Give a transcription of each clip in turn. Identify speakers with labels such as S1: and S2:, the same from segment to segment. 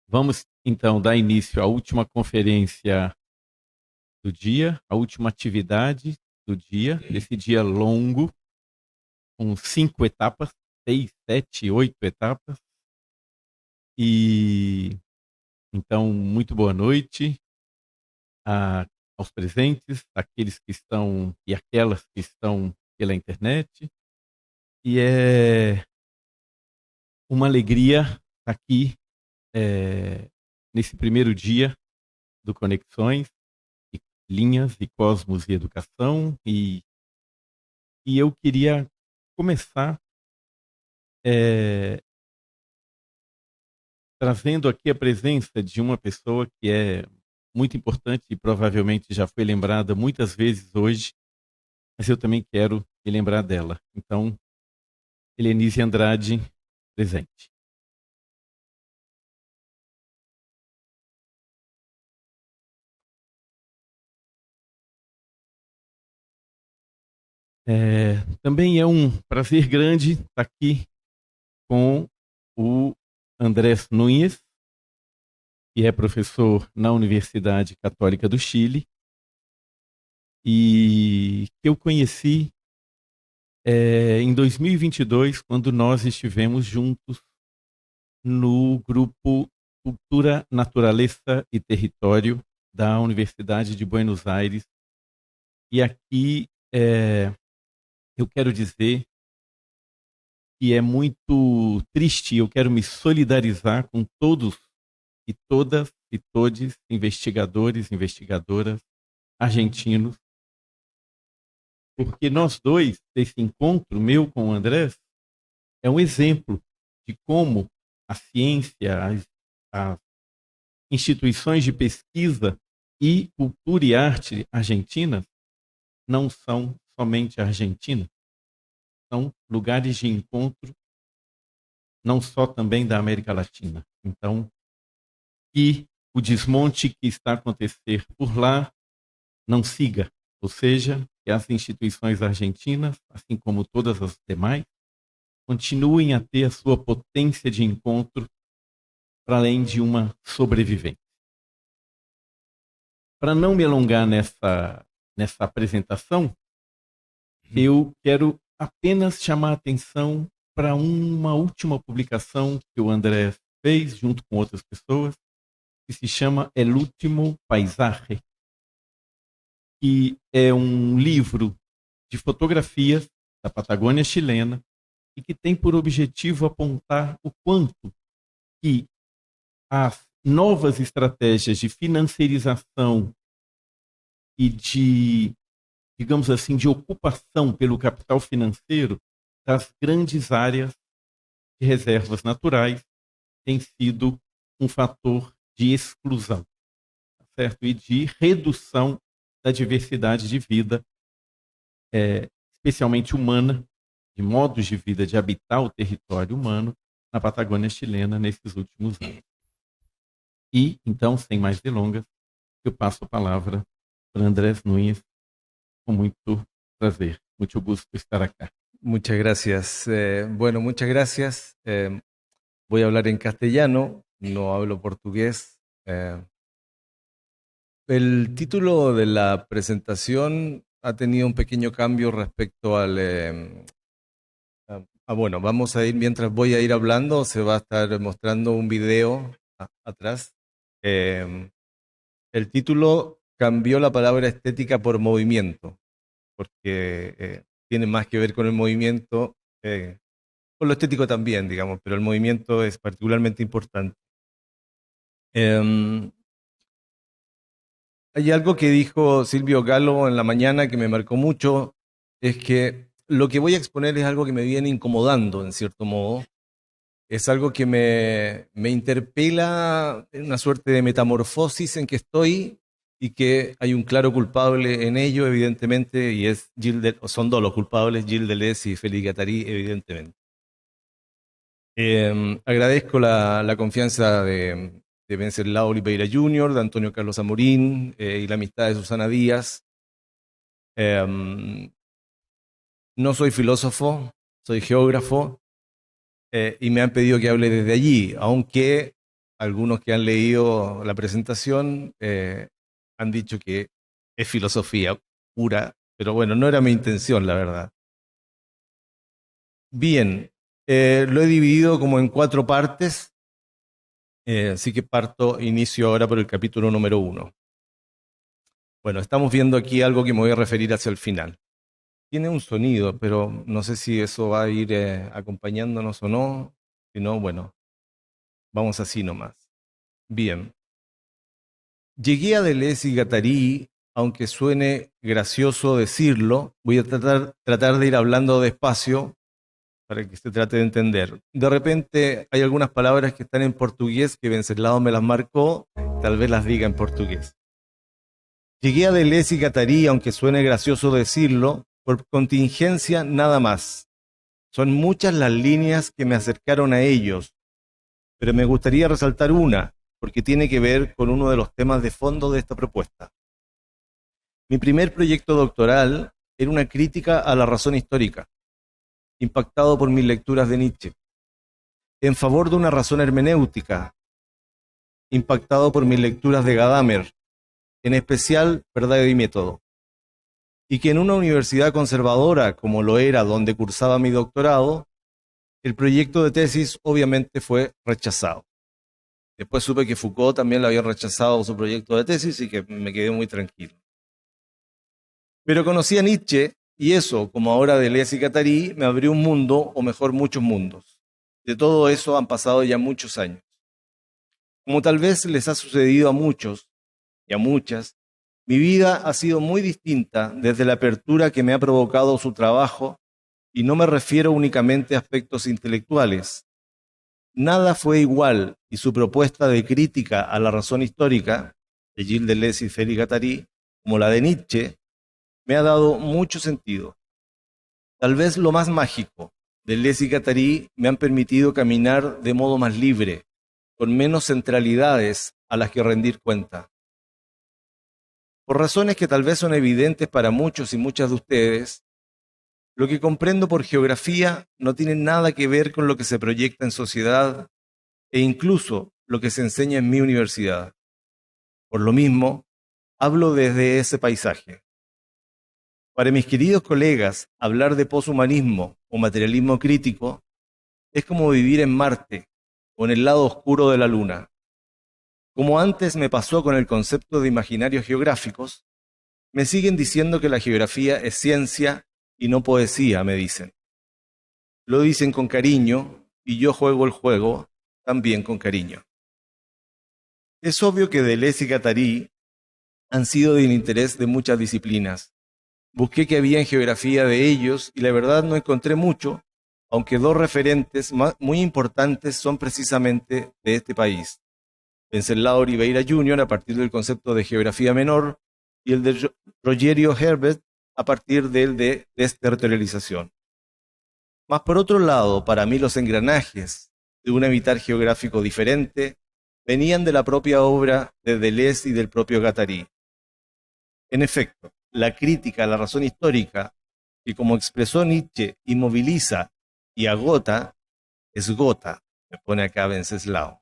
S1: Vamos, então, dar início à última conferência do dia, a última atividade do dia, desse dia longo, com 5 etapas, 6, 7, 8 etapas. E, então, muito boa noite aos presentes, aqueles que estão e aquelas que estão pela internet. E é uma alegria estar aqui nesse primeiro dia do Conexões, e Linhas e Cosmos e Educação. E eu queria começar trazendo aqui a presença de uma pessoa que é muito importante e provavelmente já foi lembrada muitas vezes hoje, mas eu também quero me lembrar dela. Então, Helenise Andrade, presente. Também é um prazer grande estar aqui com o Andrés Núñez, que é professor na Universidade Católica do Chile, e que eu conheci em 2022, quando nós estivemos juntos no grupo Cultura, Naturaleza e Território da Universidade de Buenos Aires. E aqui eu quero dizer que é muito triste, eu quero me solidarizar com todos e todas e todes, investigadores, investigadoras argentinos, porque nós dois, esse encontro meu com o Andrés, é um exemplo de como a ciência, as instituições de pesquisa e cultura e arte argentinas não são somente argentinas, são lugares de encontro não só também da América Latina. Então, que o desmonte que está a acontecer por lá não siga, ou seja, que as instituições argentinas, assim como todas as demais, continuem a ter a sua potência de encontro para além de uma sobrevivência. Para não me alongar nessa apresentação, eu quero apenas chamar a atenção para uma última publicação que o André fez junto com outras pessoas, que se chama El Último Paisaje, que é um livro de fotografias da Patagônia chilena e que tem por objetivo apontar o quanto que as novas estratégias de financiarização e de, digamos assim, de ocupação pelo capital financeiro das grandes áreas de reservas naturais tem sido um fator de exclusão, certo? E de redução da diversidade de vida, especialmente humana, de modos de vida, de habitar o território humano na Patagônia chilena nesses últimos anos. E, então, sem mais delongas, eu passo a palavra para Andrés Núñez, con mucho prazer, mucho gusto estar acá.
S2: Muchas gracias. Bueno, muchas gracias. Voy a hablar en castellano, no hablo portugués. El título de la presentación ha tenido un pequeño cambio respecto al... bueno, vamos a ir, mientras voy a ir hablando, se va a estar mostrando un video atrás. El título cambió la palabra estética por movimiento, porque tiene más que ver con el movimiento, con lo estético también, digamos, pero el movimiento es particularmente importante. Hay algo que dijo Silvio Galo en la mañana que me marcó mucho, es que lo que voy a exponer es algo que me viene incomodando, en cierto modo. Es algo que me interpela en una suerte de metamorfosis en que estoy y que hay un claro culpable en ello, evidentemente, y es son dos los culpables, Gilles Deleuze y Félix Guattari, evidentemente. Agradezco la confianza de Wenceslao Oliveira Jr., de Antonio Carlos Amorín y la amistad de Susana Díaz. No soy filósofo, soy geógrafo y me han pedido que hable desde allí, aunque algunos que han leído la presentación han dicho que es filosofía pura, pero bueno, no era mi intención, la verdad. Bien, lo he dividido como en 4 partes, así que inicio ahora por el capítulo número 1. Bueno, estamos viendo aquí algo que me voy a referir hacia el final. Tiene un sonido, pero no sé si eso va a ir acompañándonos o no. Si no, bueno, vamos así nomás. Bien. Llegué a Deleuze y Guattari, aunque suene gracioso decirlo, voy a tratar de ir hablando despacio para que se trate de entender. De repente hay algunas palabras que están en portugués que Venceslao me las marcó, tal vez las diga en portugués. Llegué a Deleuze y Guattari, aunque suene gracioso decirlo, por contingencia nada más. Son muchas las líneas que me acercaron a ellos, pero me gustaría resaltar una, porque tiene que ver con uno de los temas de fondo de esta propuesta. Mi primer proyecto doctoral era una crítica a la razón histórica, impactado por mis lecturas de Nietzsche, en favor de una razón hermenéutica, impactado por mis lecturas de Gadamer, en especial Verdad y Método, y que en una universidad conservadora como lo era donde cursaba mi doctorado, el proyecto de tesis obviamente fue rechazado. Después supe que Foucault también le había rechazado su proyecto de tesis y que me quedé muy tranquilo. Pero conocí a Nietzsche y eso, como ahora Deleuze y Guattari, me abrió un mundo, o mejor, muchos mundos. De todo eso han pasado ya muchos años. Como tal vez les ha sucedido a muchos y a muchas, mi vida ha sido muy distinta desde la apertura que me ha provocado su trabajo, y no me refiero únicamente a aspectos intelectuales. Nada fue igual, y su propuesta de crítica a la razón histórica, de Gilles Deleuze y Félix Guattari, como la de Nietzsche, me ha dado mucho sentido. Tal vez lo más mágico, Deleuze y Guattari me han permitido caminar de modo más libre, con menos centralidades a las que rendir cuenta. Por razones que tal vez son evidentes para muchos y muchas de ustedes, lo que comprendo por geografía no tiene nada que ver con lo que se proyecta en sociedad e incluso lo que se enseña en mi universidad. Por lo mismo, hablo desde ese paisaje. Para mis queridos colegas, hablar de poshumanismo o materialismo crítico es como vivir en Marte o en el lado oscuro de la Luna. Como antes me pasó con el concepto de imaginarios geográficos, me siguen diciendo que la geografía es ciencia y no poesía, me dicen. Lo dicen con cariño y yo juego el juego también con cariño. Es obvio que Deleuze y Guattari han sido del interés de muchas disciplinas. Busqué qué había en geografía de ellos y la verdad no encontré mucho, aunque 2 referentes muy importantes son precisamente de este país. Wenceslao Oliveira Jr. a partir del concepto de geografía menor y el de Rogerio Herbert a partir del de desterritorialización. Mas por otro lado, para mí los engranajes de un habitar geográfico diferente venían de la propia obra de Deleuze y del propio Guattari. En efecto, la crítica a la razón histórica, que como expresó Nietzsche, inmoviliza y agota, esgota, me pone acá Wenceslao.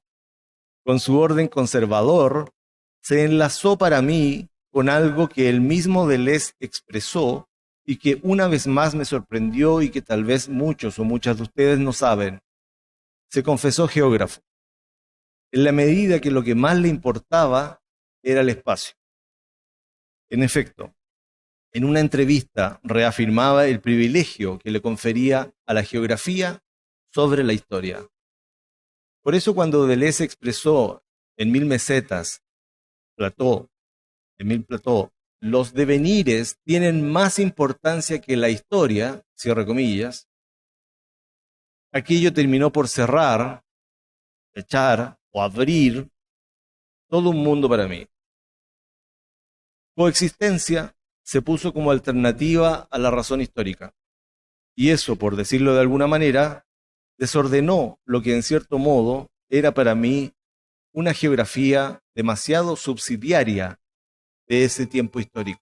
S2: Con su orden conservador, se enlazó para mí con algo que el mismo Deleuze expresó y que una vez más me sorprendió y que tal vez muchos o muchas de ustedes no saben. Se confesó geógrafo, en la medida que lo que más le importaba era el espacio. En efecto, en una entrevista reafirmaba el privilegio que le confería a la geografía sobre la historia. Por eso cuando Deleuze expresó en Mil mesetas, Emile Plató, los devenires tienen más importancia que la historia, cierre comillas, aquello terminó por cerrar, echar o abrir todo un mundo para mí. Coexistencia se puso como alternativa a la razón histórica. Y eso, por decirlo de alguna manera, desordenó lo que en cierto modo era para mí una geografía demasiado subsidiaria de ese tiempo histórico.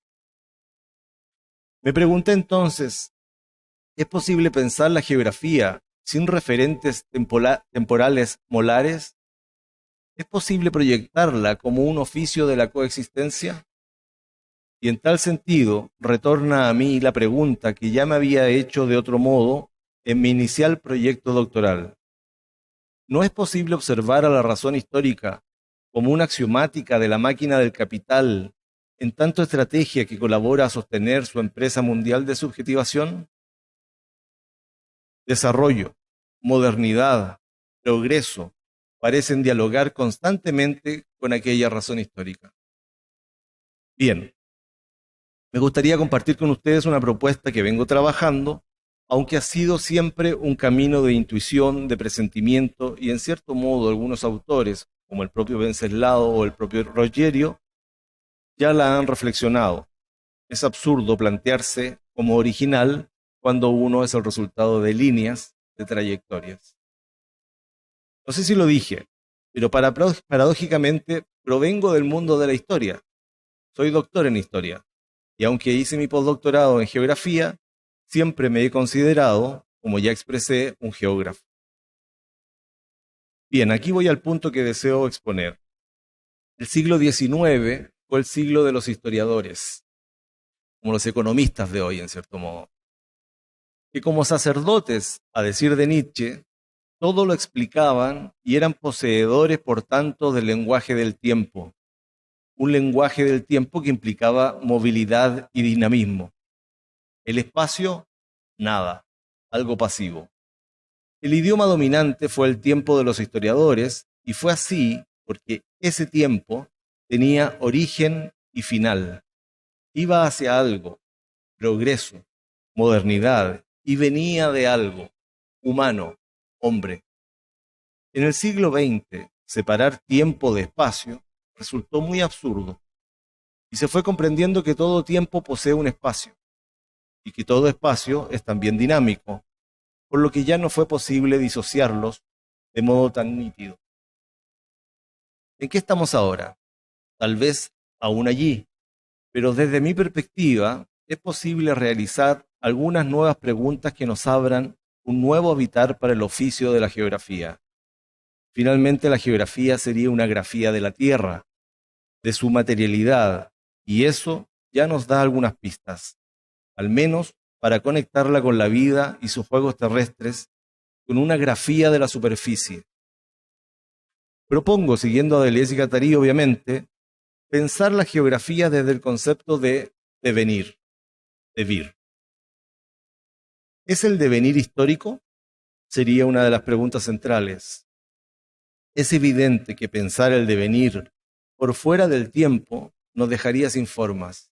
S2: Me pregunté entonces, ¿es posible pensar la geografía sin referentes temporales molares? ¿Es posible proyectarla como un oficio de la coexistencia? Y en tal sentido, retorna a mí la pregunta que ya me había hecho de otro modo en mi inicial proyecto doctoral. ¿No es posible observar a la razón histórica como una axiomática de la máquina del capital, en tanto estrategia que colabora a sostener su empresa mundial de subjetivación? Desarrollo, modernidad, progreso parecen dialogar constantemente con aquella razón histórica. Bien, me gustaría compartir con ustedes una propuesta que vengo trabajando, aunque ha sido siempre un camino de intuición, de presentimiento, y en cierto modo algunos autores, como el propio Wenceslao o el propio Rogerio, ya la han reflexionado. Es absurdo plantearse como original cuando uno es el resultado de líneas, de trayectorias. No sé si lo dije, pero paradójicamente provengo del mundo de la historia. Soy doctor en historia. Y aunque hice mi postdoctorado en geografía, siempre me he considerado, como ya expresé, un geógrafo. Bien, aquí voy al punto que deseo exponer. El siglo XIX fue el siglo de los historiadores, como los economistas de hoy, en cierto modo, que como sacerdotes, a decir de Nietzsche, todo lo explicaban y eran poseedores, por tanto, del lenguaje del tiempo. Un lenguaje del tiempo que implicaba movilidad y dinamismo. El espacio, nada, algo pasivo. El idioma dominante fue el tiempo de los historiadores y fue así porque ese tiempo tenía origen y final. Iba hacia algo, progreso, modernidad, y venía de algo, humano, hombre. En el siglo XX, separar tiempo de espacio resultó muy absurdo y se fue comprendiendo que todo tiempo posee un espacio y que todo espacio es también dinámico, por lo que ya no fue posible disociarlos de modo tan nítido. ¿En qué estamos ahora? Tal vez aún allí, pero desde mi perspectiva es posible realizar algunas nuevas preguntas que nos abran un nuevo habitar para el oficio de la geografía. Finalmente, la geografía sería una grafía de la Tierra, de su materialidad, y eso ya nos da algunas pistas, al menos para conectarla con la vida y sus juegos terrestres, con una grafía de la superficie. Propongo, siguiendo a Deleuze y Guattari, obviamente, pensar la geografía desde el concepto de devenir, devir. ¿Es el devenir histórico? Sería una de las preguntas centrales. Es evidente que pensar el devenir por fuera del tiempo nos dejaría sin formas,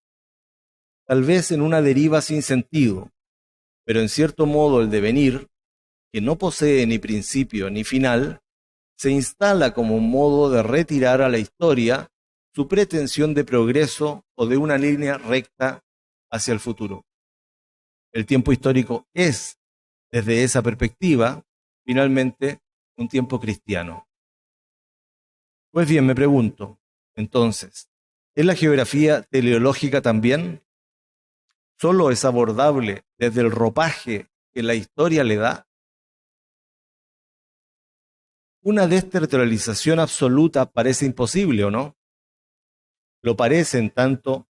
S2: tal vez en una deriva sin sentido, pero en cierto modo el devenir, que no posee ni principio ni final, se instala como un modo de retirar a la historia su pretensión de progreso o de una línea recta hacia el futuro. El tiempo histórico es, desde esa perspectiva, finalmente, un tiempo cristiano. Pues bien, me pregunto, entonces, ¿es la geografía teleológica también? ¿Solo es abordable desde el ropaje que la historia le da? Una desterritorialización absoluta parece imposible, ¿o no? Lo parece en tanto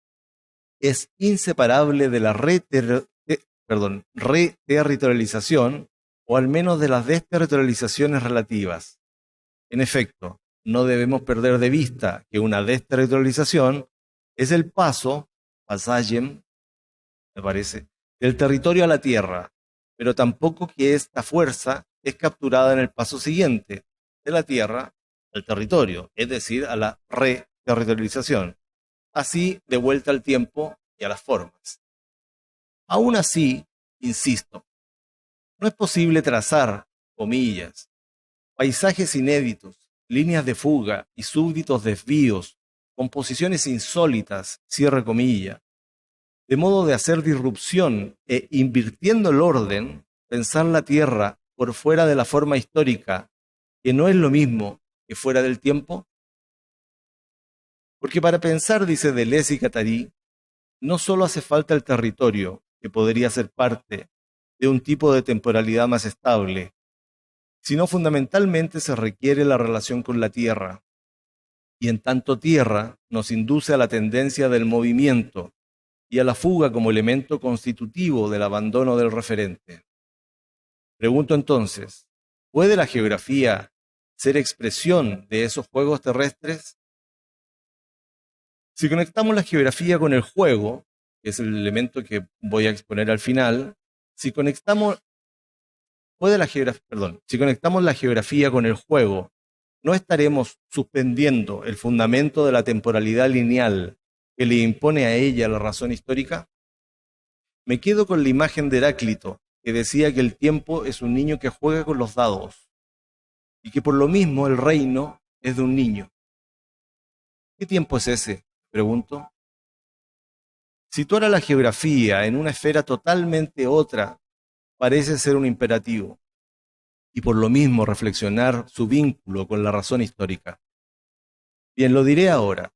S2: es inseparable de la reterritorialización, o al menos de las desterritorializaciones relativas. En efecto, no debemos perder de vista que una desterritorialización es el paso, passagem, me parece, del territorio a la tierra, pero tampoco que esta fuerza es capturada en el paso siguiente, de la tierra al territorio, es decir, a la reterritorialización. Así, de vuelta al tiempo y a las formas. Aún así, insisto, no es posible trazar, comillas, paisajes inéditos, líneas de fuga y súbditos desvíos, composiciones insólitas, cierre comilla, de modo de hacer disrupción e invirtiendo el orden, pensar la Tierra por fuera de la forma histórica, que no es lo mismo que fuera del tiempo. Porque para pensar, dice Deleuze y Guattari, no solo hace falta el territorio, que podría ser parte de un tipo de temporalidad más estable, sino fundamentalmente se requiere la relación con la Tierra, y en tanto tierra nos induce a la tendencia del movimiento y a la fuga como elemento constitutivo del abandono del referente. Pregunto entonces, ¿puede la geografía ser expresión de esos juegos terrestres? Si conectamos la geografía con el juego, que es el elemento que voy a exponer al final, si conectamos la geografía con el juego, ¿no estaremos suspendiendo el fundamento de la temporalidad lineal que le impone a ella la razón histórica? Me quedo con la imagen de Heráclito, que decía que el tiempo es un niño que juega con los dados y que por lo mismo el reino es de un niño. ¿Qué tiempo es ese?, pregunto. Situar a la geografía en una esfera totalmente otra parece ser un imperativo, y por lo mismo reflexionar su vínculo con la razón histórica. Bien, lo diré ahora.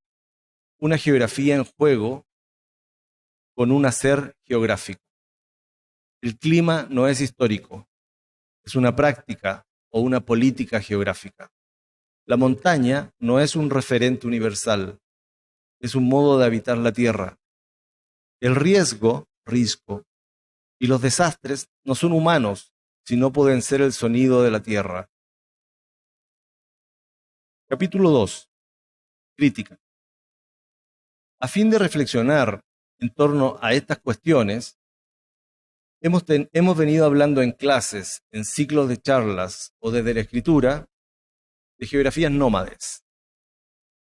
S2: Una geografía en juego con un hacer geográfico. El clima no es histórico, es una práctica o una política geográfica. La montaña no es un referente universal, es un modo de habitar la tierra. El riesgo, y los desastres no son humanos, sino pueden ser el sonido de la tierra. Capítulo 2. Crítica. A fin de reflexionar en torno a estas cuestiones, hemos venido hablando en clases, en ciclos de charlas o desde la escritura, de geografías nómades.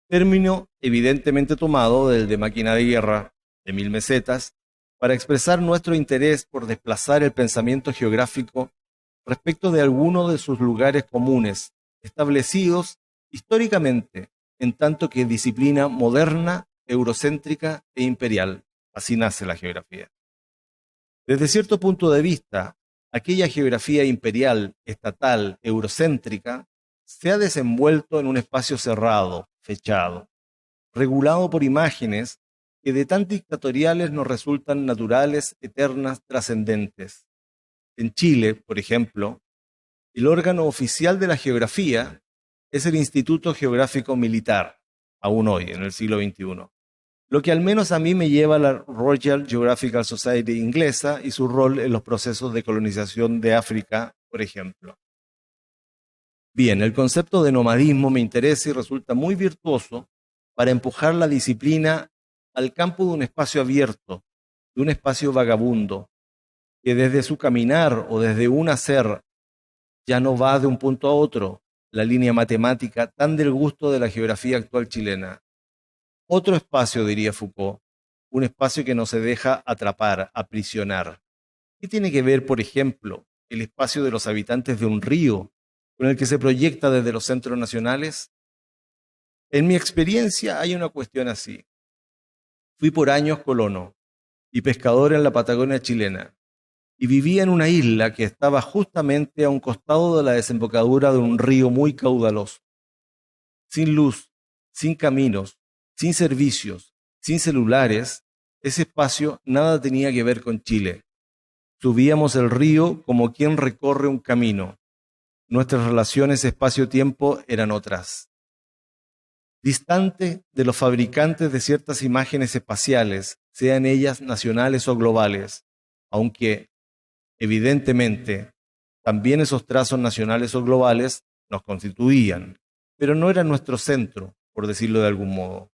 S2: Término evidentemente tomado del de Máquina de Guerra, de 1000 mesetas, para expresar nuestro interés por desplazar el pensamiento geográfico respecto de alguno de sus lugares comunes, establecidos históricamente, en tanto que disciplina moderna, eurocéntrica e imperial. Así nace la geografía. Desde cierto punto de vista, aquella geografía imperial, estatal, eurocéntrica, se ha desenvuelto en un espacio cerrado, fechado, regulado por imágenes que de tan dictatoriales nos resultan naturales, eternas, trascendentes. En Chile, por ejemplo, el órgano oficial de la geografía es el Instituto Geográfico Militar, aún hoy, en el siglo XXI. Lo que al menos a mí me lleva a la Royal Geographical Society inglesa y su rol en los procesos de colonización de África, por ejemplo. Bien, el concepto de nomadismo me interesa y resulta muy virtuoso para empujar la disciplina al campo de un espacio abierto, de un espacio vagabundo, que desde su caminar o desde un hacer ya no va de un punto a otro, la línea matemática tan del gusto de la geografía actual chilena. Otro espacio, diría Foucault, un espacio que no se deja atrapar, aprisionar. ¿Qué tiene que ver, por ejemplo, el espacio de los habitantes de un río con el que se proyecta desde los centros nacionales? En mi experiencia hay una cuestión así. Fui por años colono y pescador en la Patagonia chilena y vivía en una isla que estaba justamente a un costado de la desembocadura de un río muy caudaloso. Sin luz, sin caminos, sin servicios, sin celulares, ese espacio nada tenía que ver con Chile. Subíamos el río como quien recorre un camino. Nuestras relaciones espacio-tiempo eran otras. Distante de los fabricantes de ciertas imágenes espaciales, sean ellas nacionales o globales, aunque, evidentemente, también esos trazos nacionales o globales nos constituían, pero no eran nuestro centro, por decirlo de algún modo.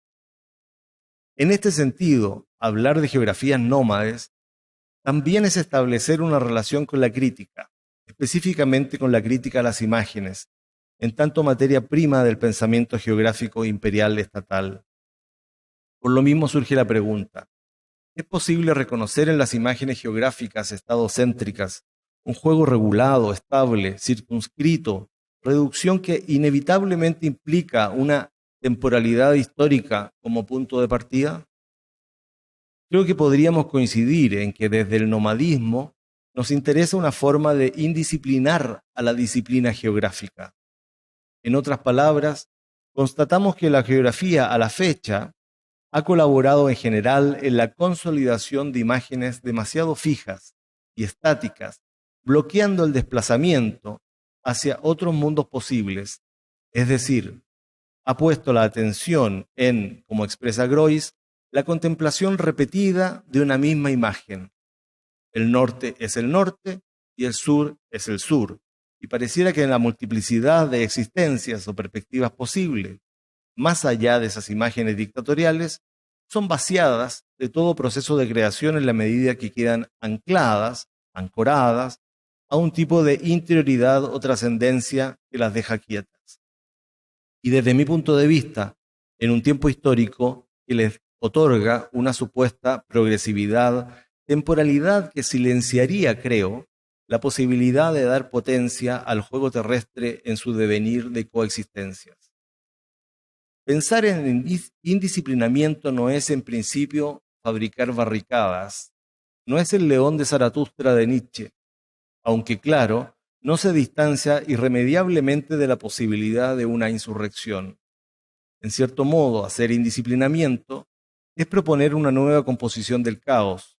S2: En este sentido, hablar de geografías nómades también es establecer una relación con la crítica, específicamente con la crítica a las imágenes, en tanto materia prima del pensamiento geográfico imperial estatal. Por lo mismo surge la pregunta: ¿es posible reconocer en las imágenes geográficas estadocéntricas un juego regulado, estable, circunscrito, reducción que inevitablemente implica una temporalidad histórica como punto de partida? Creo que podríamos coincidir en que desde el nomadismo nos interesa una forma de indisciplinar a la disciplina geográfica. En otras palabras, constatamos que la geografía a la fecha ha colaborado en general en la consolidación de imágenes demasiado fijas y estáticas, bloqueando el desplazamiento hacia otros mundos posibles, es decir, ha puesto la atención en, como expresa Groys, la contemplación repetida de una misma imagen. El norte es el norte y el sur es el sur. Y pareciera que en la multiplicidad de existencias o perspectivas posibles, más allá de esas imágenes dictatoriales, son vaciadas de todo proceso de creación en la medida que quedan ancladas, ancoradas, a un tipo de interioridad o trascendencia que las deja quietas. Y desde mi punto de vista, en un tiempo histórico que les otorga una supuesta progresividad, temporalidad que silenciaría, creo, la posibilidad de dar potencia al juego terrestre en su devenir de coexistencias. Pensar en indisciplinamiento no es en principio fabricar barricadas, no es el león de Zaratustra de Nietzsche, aunque claro, no se distancia irremediablemente de la posibilidad de una insurrección. En cierto modo, hacer indisciplinamiento es proponer una nueva composición del caos,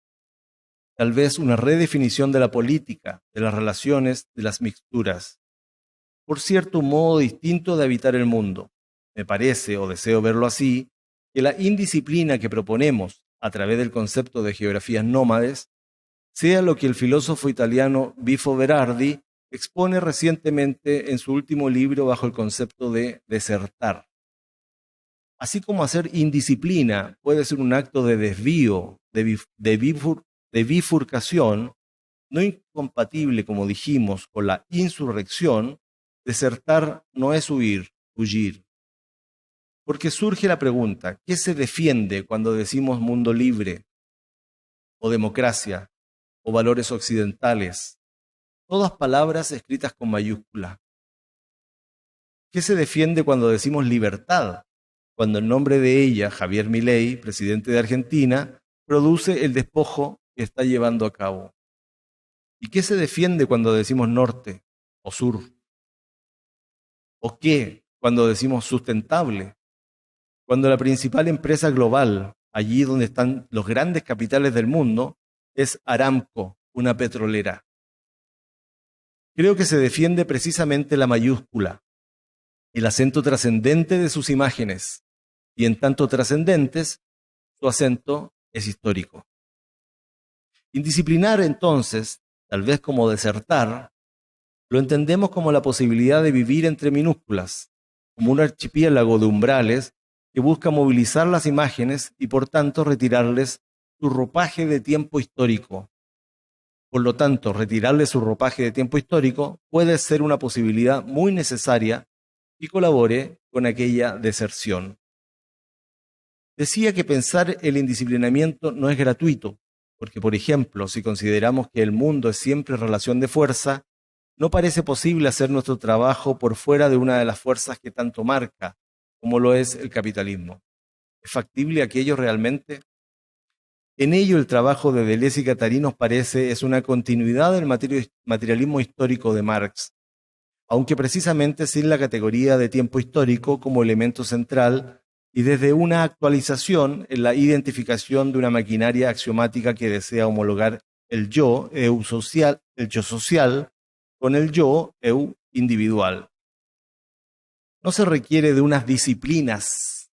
S2: tal vez una redefinición de la política, de las relaciones, de las mixturas. Por cierto, un modo distinto de habitar el mundo. Me parece, o deseo verlo así, que la indisciplina que proponemos a través del concepto de geografías nómades sea lo que el filósofo italiano Bifo Berardi expone recientemente en su último libro bajo el concepto de desertar. Así como hacer indisciplina puede ser un acto de desvío, de bifurcación, no incompatible, como dijimos, con la insurrección, desertar no es huir. Porque surge la pregunta, ¿qué se defiende cuando decimos mundo libre o democracia o valores occidentales? Todas palabras escritas con mayúscula. ¿Qué se defiende cuando decimos libertad? Cuando en nombre de ella, Javier Milei, presidente de Argentina, produce el despojo que está llevando a cabo. ¿Y qué se defiende cuando decimos norte o sur? ¿O qué cuando decimos sustentable? Cuando la principal empresa global, allí donde están los grandes capitales del mundo, es Aramco, una petrolera. Creo que se defiende precisamente la mayúscula, el acento trascendente de sus imágenes, y en tanto trascendentes, su acento es histórico. Indisciplinar, entonces, tal vez como desertar, lo entendemos como la posibilidad de vivir entre minúsculas, como un archipiélago de umbrales que busca movilizar las imágenes y por tanto retirarles su ropaje de tiempo histórico. Por lo tanto, retirarles su ropaje de tiempo histórico puede ser una posibilidad muy necesaria y colabore con aquella deserción. Decía que pensar el indisciplinamiento no es gratuito, porque, por ejemplo, si consideramos que el mundo es siempre relación de fuerza, no parece posible hacer nuestro trabajo por fuera de una de las fuerzas que tanto marca, como lo es el capitalismo. ¿Es factible aquello realmente? En ello el trabajo de Deleuze y Guattari nos parece es una continuidad del materialismo histórico de Marx, aunque precisamente sin la categoría de tiempo histórico como elemento central y desde una actualización en la identificación de una maquinaria axiomática que desea homologar el yo, social, con el yo, individual. No se requiere de unas disciplinas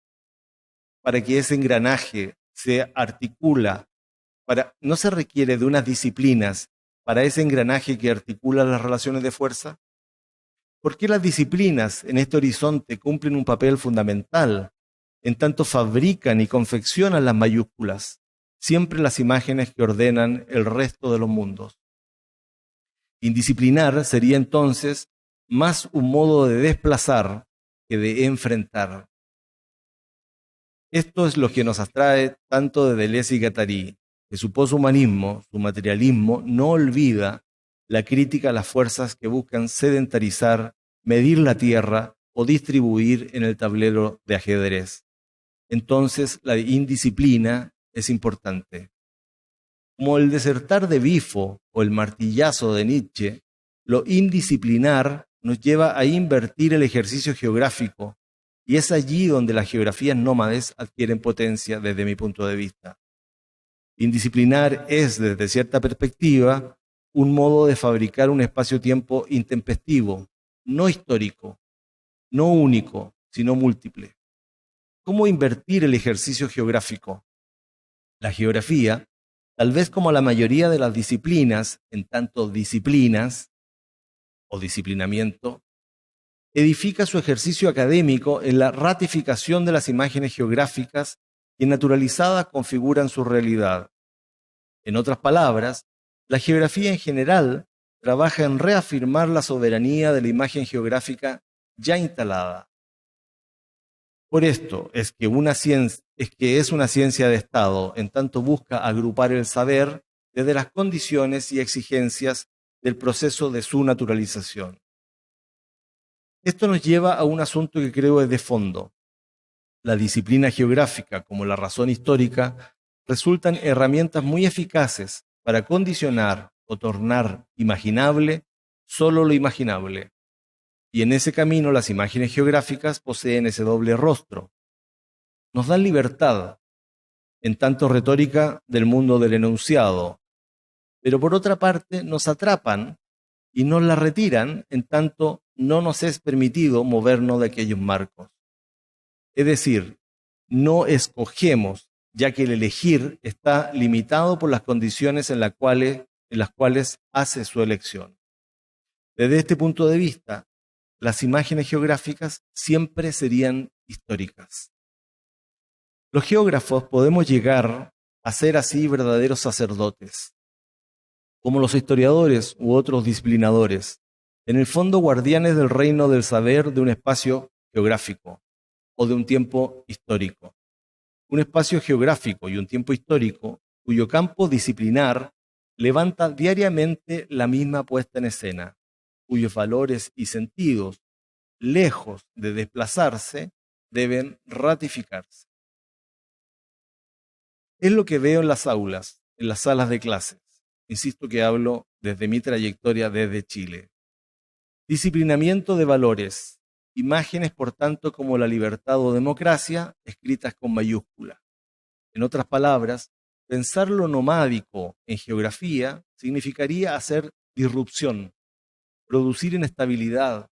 S2: para que ese engranaje se articula, no se requiere de unas disciplinas para ese engranaje que articula las relaciones de fuerza. ¿Por qué las disciplinas en este horizonte cumplen un papel fundamental? En tanto fabrican y confeccionan las mayúsculas, siempre las imágenes que ordenan el resto de los mundos. Indisciplinar sería entonces más un modo de desplazar que de enfrentar. Esto es lo que nos atrae tanto de Deleuze y Guattari, que su poshumanismo, su materialismo, no olvida la crítica a las fuerzas que buscan sedentarizar, medir la tierra o distribuir en el tablero de ajedrez. Entonces, la indisciplina es importante. Como el desertar de Bifo o el martillazo de Nietzsche, lo indisciplinar nos lleva a invertir el ejercicio geográfico, y es allí donde las geografías nómades adquieren potencia desde mi punto de vista. Indisciplinar es, desde cierta perspectiva, un modo de fabricar un espacio-tiempo intempestivo, no histórico, no único, sino múltiple. ¿Cómo invertir el ejercicio geográfico? La geografía, tal vez como la mayoría de las disciplinas, en tanto disciplinas o disciplinamiento, edifica su ejercicio académico en la ratificación de las imágenes geográficas que naturalizadas configuran su realidad. En otras palabras, la geografía en general trabaja en reafirmar la soberanía de la imagen geográfica ya instalada. Por esto es que es una ciencia de Estado, en tanto busca agrupar el saber desde las condiciones y exigencias del proceso de su naturalización. Esto nos lleva a un asunto que creo es de fondo. La disciplina geográfica, como la razón histórica, resultan herramientas muy eficaces para condicionar o tornar imaginable solo lo imaginable. Y en ese camino las imágenes geográficas poseen ese doble rostro. Nos dan libertad, en tanto retórica del mundo del enunciado, pero por otra parte nos atrapan y nos la retiran en tanto no nos es permitido movernos de aquellos marcos. Es decir, no escogemos, ya que el elegir está limitado por las condiciones en las cuales hace su elección. Desde este punto de vista, las imágenes geográficas siempre serían históricas. Los geógrafos podemos llegar a ser así verdaderos sacerdotes, como los historiadores u otros disciplinadores, en el fondo guardianes del reino del saber de un espacio geográfico o de un tiempo histórico. Un espacio geográfico y un tiempo histórico cuyo campo disciplinar levanta diariamente la misma puesta en escena, cuyos valores y sentidos, lejos de desplazarse, deben ratificarse. Es lo que veo en las aulas, en las salas de clases. Insisto que hablo desde mi trayectoria desde Chile. Disciplinamiento de valores, imágenes por tanto como la libertad o democracia, escritas con mayúscula. En otras palabras, pensar lo nomádico en geografía significaría hacer disrupción, producir inestabilidad,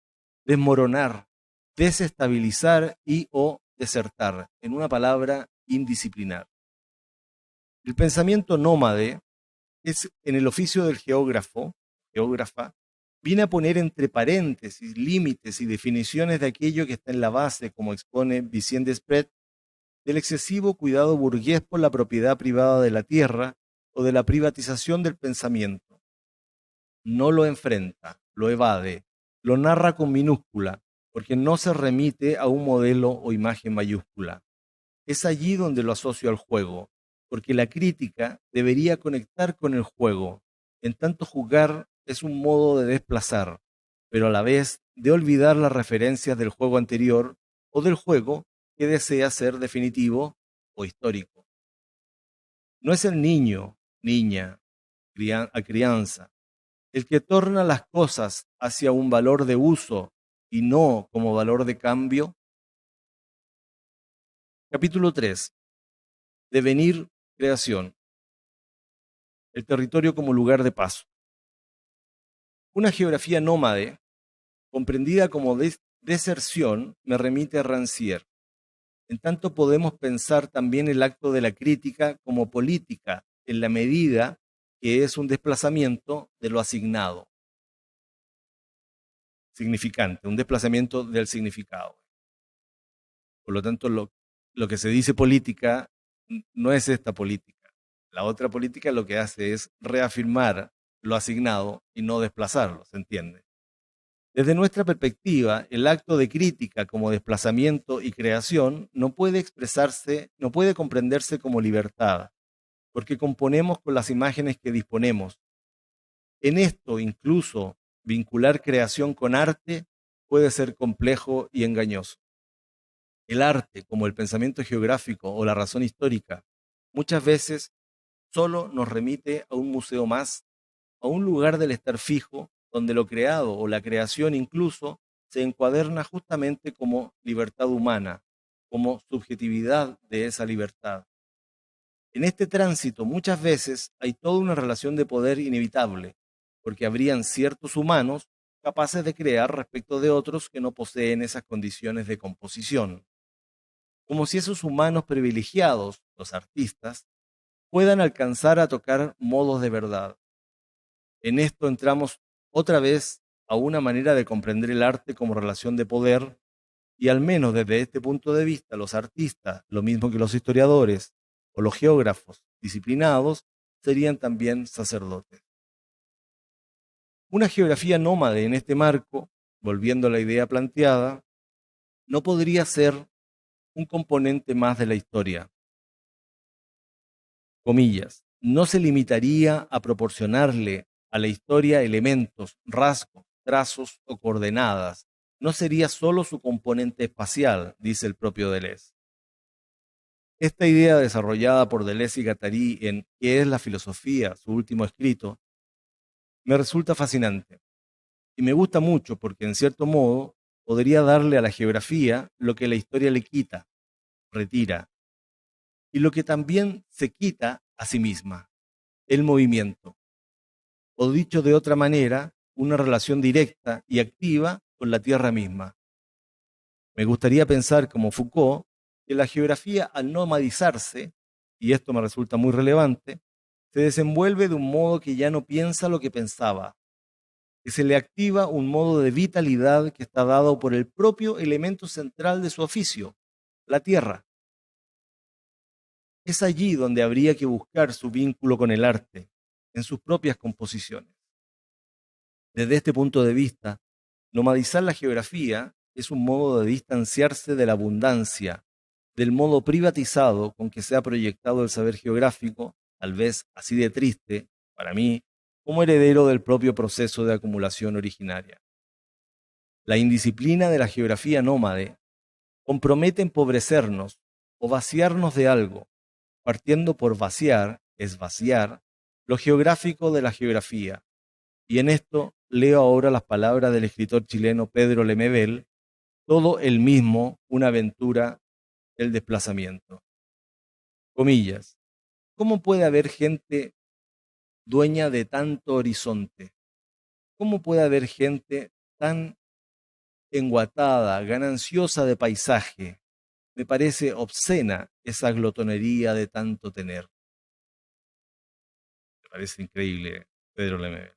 S2: desmoronar, desestabilizar y o desertar, en una palabra, indisciplinar. El pensamiento nómade es en el oficio del geógrafa, viene a poner entre paréntesis, límites y definiciones de aquello que está en la base, como expone Vicente Desprez, del excesivo cuidado burgués por la propiedad privada de la tierra o de la privatización del pensamiento. No lo enfrenta, lo evade, lo narra con minúscula, porque no se remite a un modelo o imagen mayúscula. Es allí donde lo asocio al juego, porque la crítica debería conectar con el juego, en tanto jugar es un modo de desplazar, pero a la vez de olvidar las referencias del juego anterior o del juego que desea ser definitivo o histórico. No es el niño, niña, crianza, el que torna las cosas hacia un valor de uso y no como valor de cambio. Capítulo 3. Devenir, creación. El territorio como lugar de paso. Una geografía nómade, comprendida como deserción, me remite a Rancière. En tanto podemos pensar también el acto de la crítica como política, en la medida que es un desplazamiento de lo asignado. Significante, un desplazamiento del significado. Por lo tanto, lo que se dice política no es esta política. La otra política lo que hace es reafirmar lo asignado y no desplazarlo, ¿se entiende? Desde nuestra perspectiva, el acto de crítica como desplazamiento y creación no puede comprenderse como libertad, porque componemos con las imágenes que disponemos. En esto, incluso, vincular creación con arte puede ser complejo y engañoso. El arte, como el pensamiento geográfico o la razón histórica, muchas veces solo nos remite a un museo más, a un lugar del estar fijo, donde lo creado o la creación incluso se encuaderna justamente como libertad humana, como subjetividad de esa libertad. En este tránsito muchas veces hay toda una relación de poder inevitable, porque habrían ciertos humanos capaces de crear respecto de otros que no poseen esas condiciones de composición. Como si esos humanos privilegiados, los artistas, puedan alcanzar a tocar modos de verdad. En esto entramos otra vez a una manera de comprender el arte como relación de poder, y al menos desde este punto de vista los artistas, lo mismo que los historiadores o los geógrafos disciplinados, serían también sacerdotes. Una geografía nómade en este marco, volviendo a la idea planteada, no podría ser un componente más de la historia. Comillas, no se limitaría a proporcionarle a la historia elementos, rasgos, trazos o coordenadas. No sería solo su componente espacial, dice el propio Deleuze. Esta idea desarrollada por Deleuze y Guattari en ¿Qué es la filosofía?, su último escrito, me resulta fascinante. Y me gusta mucho porque, en cierto modo, podría darle a la geografía lo que la historia le quita, retira, y lo que también se quita a sí misma, el movimiento. O dicho de otra manera, una relación directa y activa con la tierra misma. Me gustaría pensar, como Foucault, que la geografía, al nomadizarse, y esto me resulta muy relevante, se desenvuelve de un modo que ya no piensa lo que pensaba, que se le activa un modo de vitalidad que está dado por el propio elemento central de su oficio, la tierra. Es allí donde habría que buscar su vínculo con el arte, en sus propias composiciones. Desde este punto de vista, nomadizar la geografía es un modo de distanciarse de la abundancia, del modo privatizado con que se ha proyectado el saber geográfico, tal vez así de triste, para mí, como heredero del propio proceso de acumulación originaria. La indisciplina de la geografía nómade compromete empobrecernos o vaciarnos de algo, partiendo por vaciar, es vaciar, lo geográfico de la geografía. Y en esto leo ahora las palabras del escritor chileno Pedro Lemebel, todo el mismo una aventura del desplazamiento. Comillas, ¿cómo puede haber gente dueña de tanto horizonte? ¿Cómo puede haber gente tan enguatada, gananciosa de paisaje? Me parece obscena esa glotonería de tanto tener. Me parece increíble, Pedro Lemebel.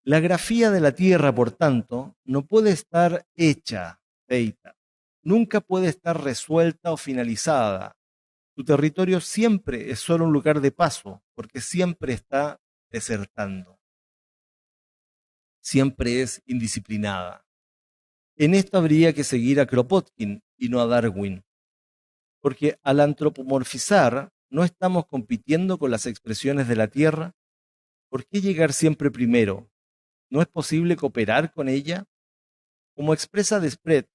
S2: La grafía de la Tierra, por tanto, no puede estar hecha, feita. Nunca puede estar resuelta o finalizada. Su territorio siempre es solo un lugar de paso, porque siempre está desertando. Siempre es indisciplinada. En esto habría que seguir a Kropotkin y no a Darwin, porque al antropomorfizar no estamos compitiendo con las expresiones de la Tierra. ¿Por qué llegar siempre primero? ¿No es posible cooperar con ella? Como expresa Desprez,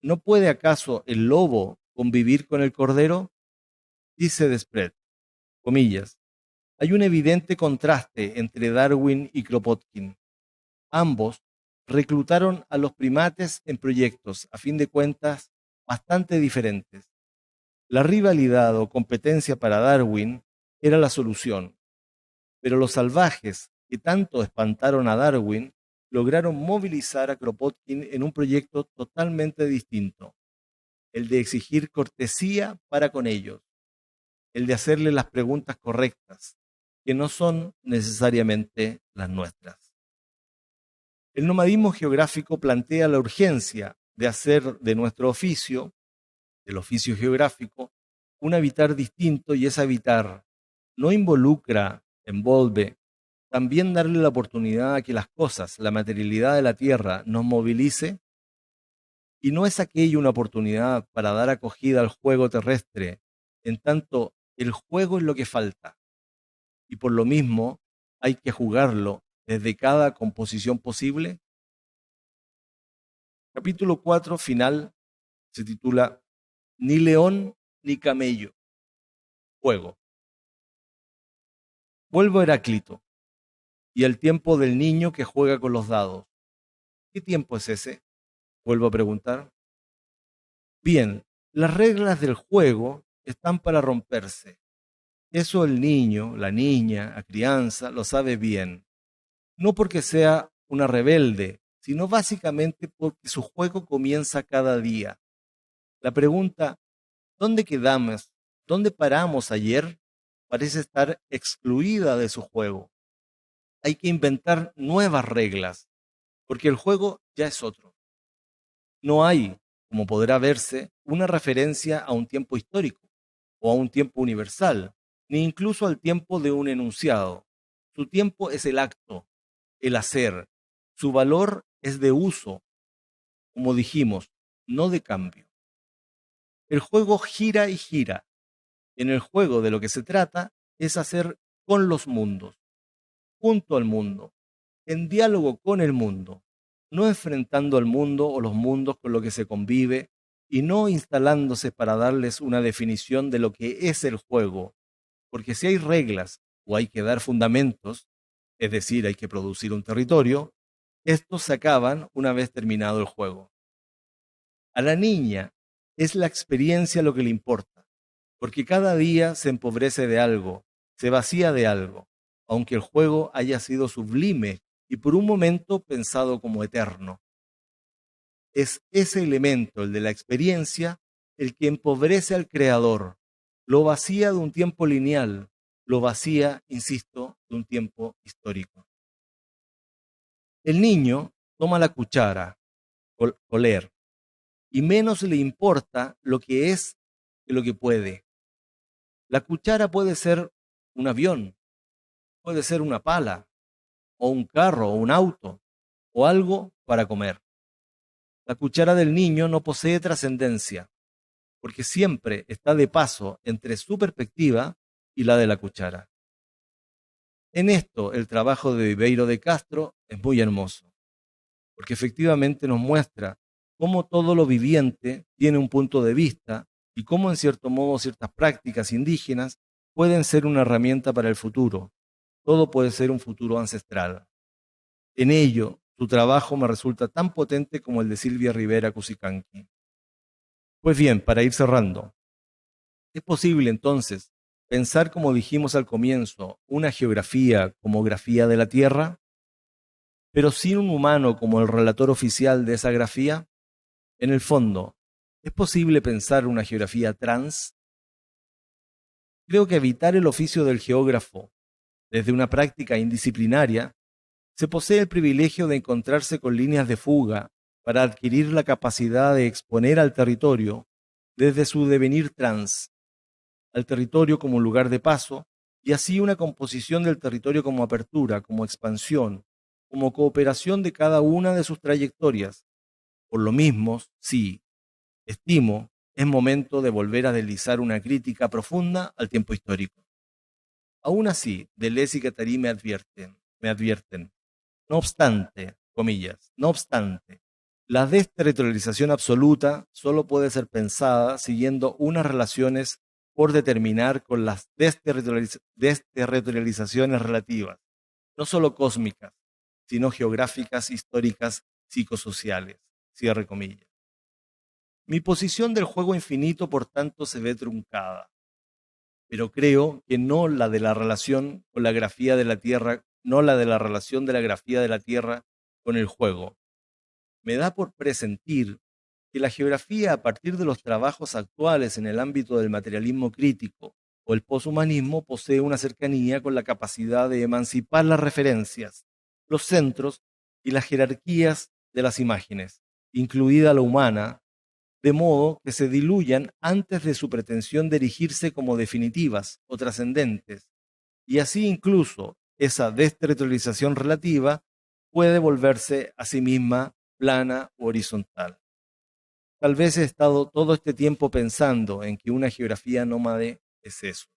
S2: ¿no puede acaso el lobo convivir con el cordero? Dice Desprez, comillas, hay un evidente contraste entre Darwin y Kropotkin. Ambos reclutaron a los primates en proyectos, a fin de cuentas, bastante diferentes. La rivalidad o competencia para Darwin era la solución, pero los salvajes que tanto espantaron a Darwin lograron movilizar a Kropotkin en un proyecto totalmente distinto, el de exigir cortesía para con ellos, el de hacerle las preguntas correctas, que no son necesariamente las nuestras. El nomadismo geográfico plantea la urgencia de hacer de nuestro oficio, del oficio geográfico, un habitar distinto, y ese habitar no involucra, envolve, también darle la oportunidad a que las cosas, la materialidad de la tierra, nos movilice. Y no es aquello una oportunidad para dar acogida al juego terrestre, en tanto el juego es lo que falta. Y por lo mismo hay que jugarlo desde cada composición posible. Capítulo 4, final, se titula Ni león ni camello. Juego. Vuelvo a Heráclito y al tiempo del niño que juega con los dados. ¿Qué tiempo es ese? Vuelvo a preguntar. Bien, las reglas del juego están para romperse. Eso el niño, la niña, la crianza, lo sabe bien. No porque sea una rebelde, sino básicamente porque su juego comienza cada día. La pregunta, ¿dónde quedamos? ¿Dónde paramos ayer? Parece estar excluida de su juego. Hay que inventar nuevas reglas, porque el juego ya es otro. No hay, como podrá verse, una referencia a un tiempo histórico o a un tiempo universal, ni incluso al tiempo de un enunciado. Su tiempo es el acto, el hacer. Su valor es de uso, como dijimos, no de cambio. El juego gira y gira. En el juego de lo que se trata es hacer con los mundos, junto al mundo, en diálogo con el mundo, no enfrentando al mundo o los mundos con los que se convive y no instalándose para darles una definición de lo que es el juego, porque si hay reglas o hay que dar fundamentos, es decir, hay que producir un territorio, estos se acaban una vez terminado el juego. A la niña es la experiencia lo que le importa, porque cada día se empobrece de algo, se vacía de algo, aunque el juego haya sido sublime y por un momento pensado como eterno. Es ese elemento, el de la experiencia, el que empobrece al creador, lo vacía de un tiempo lineal, lo vacía, insisto, de un tiempo histórico. El niño toma la cuchara, coler, y menos le importa lo que es que lo que puede. La cuchara puede ser un avión, puede ser una pala, o un carro, o un auto, o algo para comer. La cuchara del niño no posee trascendencia, porque siempre está de paso entre su perspectiva y la de la cuchara. En esto, el trabajo de Viveiro de Castro es muy hermoso, porque efectivamente nos muestra cómo todo lo viviente tiene un punto de vista y cómo en cierto modo ciertas prácticas indígenas pueden ser una herramienta para el futuro. Todo puede ser un futuro ancestral. En ello, su trabajo me resulta tan potente como el de Silvia Rivera Cusicanqui. Pues bien, para ir cerrando, ¿es posible entonces pensar, como dijimos al comienzo, una geografía como grafía de la Tierra, pero sin un humano como el relator oficial de esa grafía? En el fondo, ¿es posible pensar una geografía trans? Creo que evitar el oficio del geógrafo desde una práctica indisciplinaria se posee el privilegio de encontrarse con líneas de fuga para adquirir la capacidad de exponer al territorio desde su devenir trans, al territorio como lugar de paso, y así una composición del territorio como apertura, como expansión, como cooperación de cada una de sus trayectorias. Por lo mismo, sí, estimo, es momento de volver a deslizar una crítica profunda al tiempo histórico. Aún así, Deleuze y Guattari me advierten, no obstante, comillas, no obstante, la desterritorialización absoluta solo puede ser pensada siguiendo unas relaciones por determinar con las desterritorializaciones relativas, no solo cósmicas, sino geográficas, históricas, psicosociales. Cierre comillas. Mi posición del juego infinito, por tanto, se ve truncada, pero creo que no la de la relación con la grafía de la Tierra, no la de la relación de la grafía de la Tierra con el juego. Me da por presentir que la geografía, a partir de los trabajos actuales en el ámbito del materialismo crítico o el poshumanismo, posee una cercanía con la capacidad de emancipar las referencias, los centros y las jerarquías de las imágenes, incluida la humana, de modo que se diluyan antes de su pretensión de erigirse como definitivas o trascendentes, y así incluso esa desterritorialización relativa puede volverse a sí misma plana u horizontal. Tal vez he estado todo este tiempo pensando en que una geografía nómade es eso,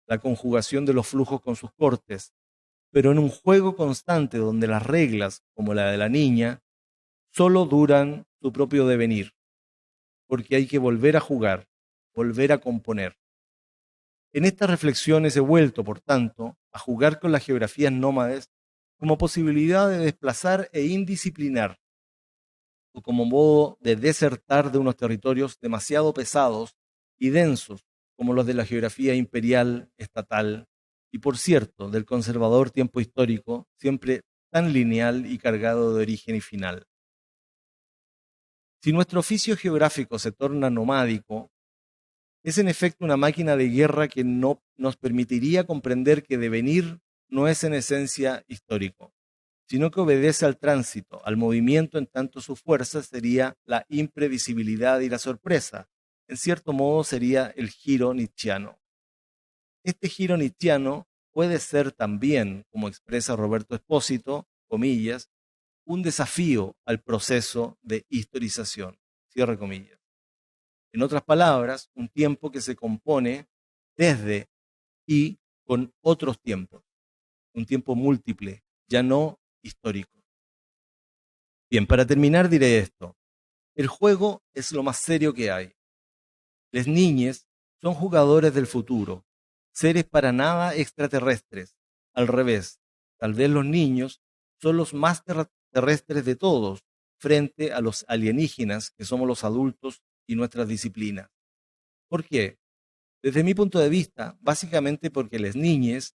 S2: la conjugación de los flujos con sus cortes, pero en un juego constante donde las reglas, como la de la niña, solo duran su propio devenir, porque hay que volver a jugar, volver a componer. En estas reflexiones he vuelto, por tanto, a jugar con las geografías nómades como posibilidad de desplazar e indisciplinar, o como modo de desertar de unos territorios demasiado pesados y densos como los de la geografía imperial, estatal, y por cierto, del conservador tiempo histórico, siempre tan lineal y cargado de origen y final. Si nuestro oficio geográfico se torna nomádico, es en efecto una máquina de guerra que no nos permitiría comprender que devenir no es en esencia histórico, sino que obedece al tránsito, al movimiento, en tanto su fuerza sería la imprevisibilidad y la sorpresa. En cierto modo sería el giro nietzscheano. Este giro nietzscheano puede ser también, como expresa Roberto Espósito, comillas, un desafío al proceso de historización, cierre comillas. En otras palabras, un tiempo que se compone desde y con otros tiempos, un tiempo múltiple, ya no histórico. Bien, para terminar diré esto. El juego es lo más serio que hay. Las niñes son jugadores del futuro, seres para nada extraterrestres. Al revés, tal vez los niños son los más terrestres de todos frente a los alienígenas que somos los adultos y nuestras disciplinas. ¿Por qué? Desde mi punto de vista, básicamente porque las niñes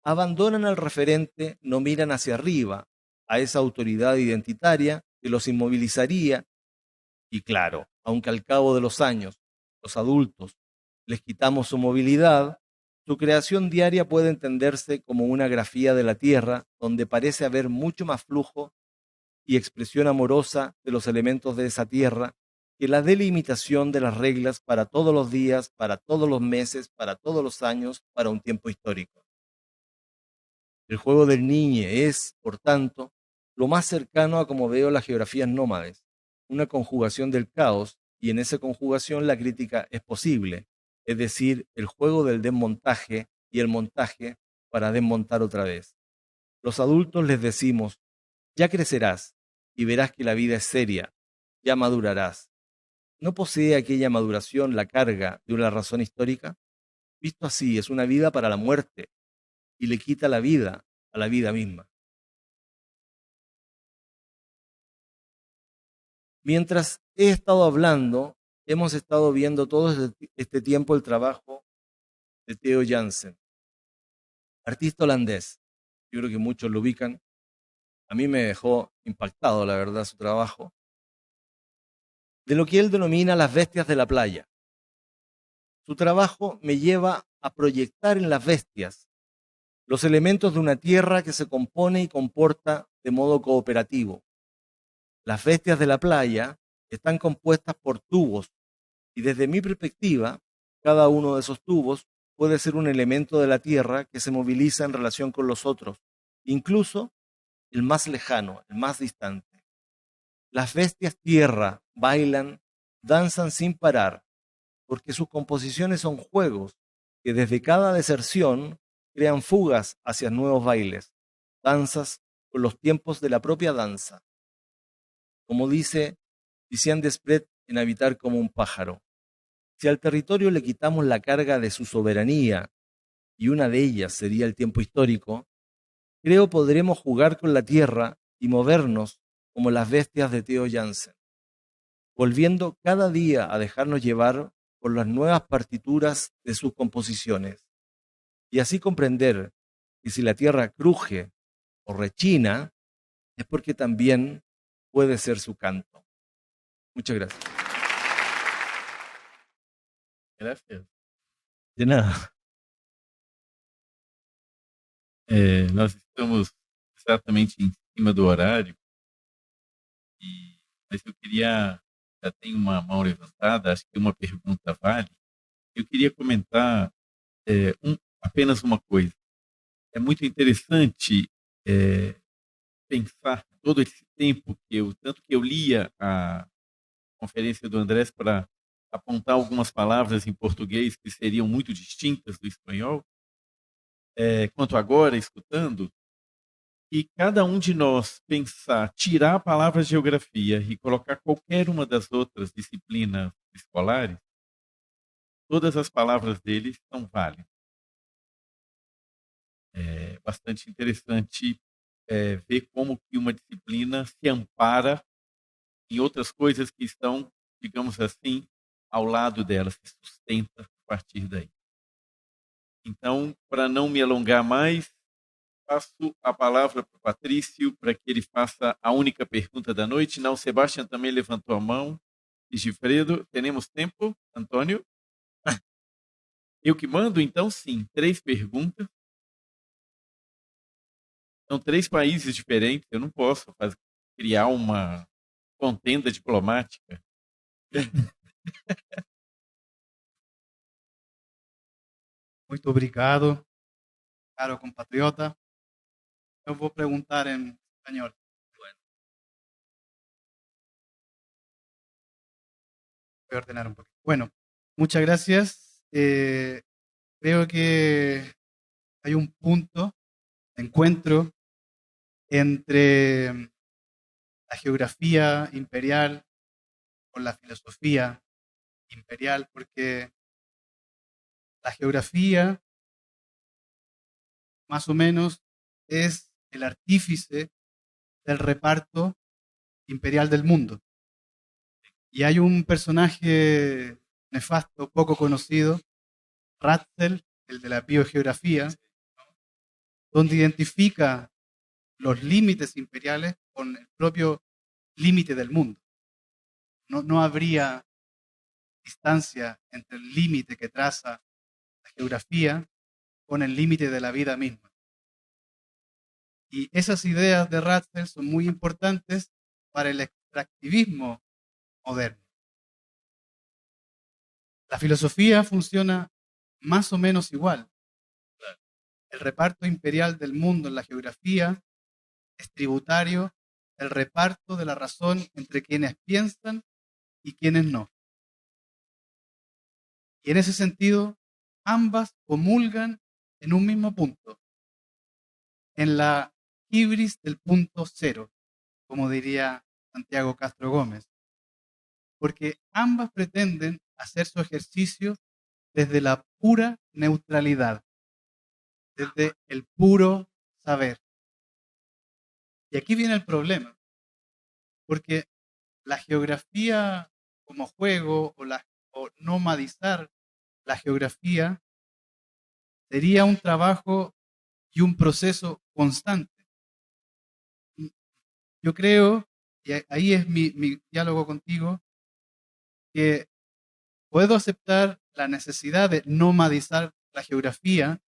S2: abandonan al referente, no miran hacia arriba, a esa autoridad identitaria que los inmovilizaría y claro, aunque al cabo de los años los adultos les quitamos su movilidad, su creación diaria puede entenderse como una grafía de la tierra donde parece haber mucho más flujo y expresión amorosa de los elementos de esa tierra que la delimitación de las reglas para todos los días, para todos los meses, para todos los años, para un tiempo histórico. El juego del Niñe es, por tanto, lo más cercano a como veo las geografías nómades, una conjugación del caos, y en esa conjugación la crítica es posible, es decir, el juego del desmontaje y el montaje para desmontar otra vez. Los adultos les decimos, ya crecerás y verás que la vida es seria, ya madurarás. ¿No posee aquella maduración la carga de una razón histórica? Visto así, es una vida para la muerte y le quita la vida a la vida misma. Mientras he estado hablando, hemos estado viendo todo este tiempo el trabajo de Theo Jansen, artista holandés. Yo creo que muchos lo ubican. A mí me dejó impactado, la verdad, su trabajo. De lo que él denomina las bestias de la playa. Su trabajo me lleva a proyectar en las bestias los elementos de una tierra que se compone y comporta de modo cooperativo. Las bestias de la playa están compuestas por tubos y desde mi perspectiva, cada uno de esos tubos puede ser un elemento de la tierra que se moviliza en relación con los otros, incluso el más lejano, el más distante. Las bestias tierra bailan, danzan sin parar, porque sus composiciones son juegos que desde cada deserción crean fugas hacia nuevos bailes, danzas con los tiempos de la propia danza. Como dice Lucien Desprez en Habitar como un pájaro, si al territorio le quitamos la carga de su soberanía, y una de ellas sería el tiempo histórico, creo podremos jugar con la tierra y movernos como las bestias de Theo Jansen, volviendo cada día a dejarnos llevar por las nuevas partituras de sus composiciones, y así comprender que si la tierra cruje o rechina, es porque también puede ser su canto. Muchas gracias.
S1: Gracias.
S2: De nada.
S1: Nós estamos exatamente em cima do horário, mas eu queria, já tem uma mão levantada, acho que uma pergunta vale. Eu queria comentar apenas uma coisa. É muito interessante pensar todo esse tempo tanto que eu lia a conferência do Andrés para apontar algumas palavras em português que seriam muito distintas do espanhol, quanto agora, escutando, e cada um de nós pensar, tirar a palavra geografia e colocar qualquer uma das outras disciplinas escolares, todas as palavras deles são válidas. É bastante interessante ver como que uma disciplina se ampara em outras coisas que estão, digamos assim, ao lado dela, se sustenta a partir daí. Então, para não me alongar mais, Passo a palavra para o Patrício para que ele faça a única pergunta da noite. Não, o Sebastião também levantou a mão. E Gifredo, temos tempo, Antônio? Eu que mando, então sim, 3 perguntas. São 3 países diferentes, eu não posso criar uma contenda diplomática.
S3: Muito obrigado, caro compatriota. Eu vou perguntar em espanhol. Voy a ordenar un poquito. Bueno, muchas gracias. Creo que hay un punto de encuentro entre la geografía imperial con la filosofía imperial, porque la geografía más o menos es el artífice del reparto imperial del mundo. Y hay un personaje nefasto, poco conocido, Ratzel, el de la biogeografía, donde identifica los límites imperiales con el propio límite del mundo. No habría distancia entre el límite que traza la geografía con el límite de la vida misma. Y esas ideas de Ratzel son muy importantes para el extractivismo moderno. La filosofía funciona más o menos igual. El reparto imperial del mundo en la geografía es tributario del reparto de la razón entre quienes piensan y quienes no. Y en ese sentido, ambas comulgan en un mismo punto, en la hibris del punto cero, como diría Santiago Castro Gómez, porque ambas pretenden hacer su ejercicio desde la pura neutralidad, desde el puro saber. Y aquí viene el problema, porque la geografía como juego o nomadizar la geografía sería un trabajo y un proceso constante. Yo creo, y ahí es mi diálogo contigo, que puedo aceptar la necesidad de nomadizar la geografía,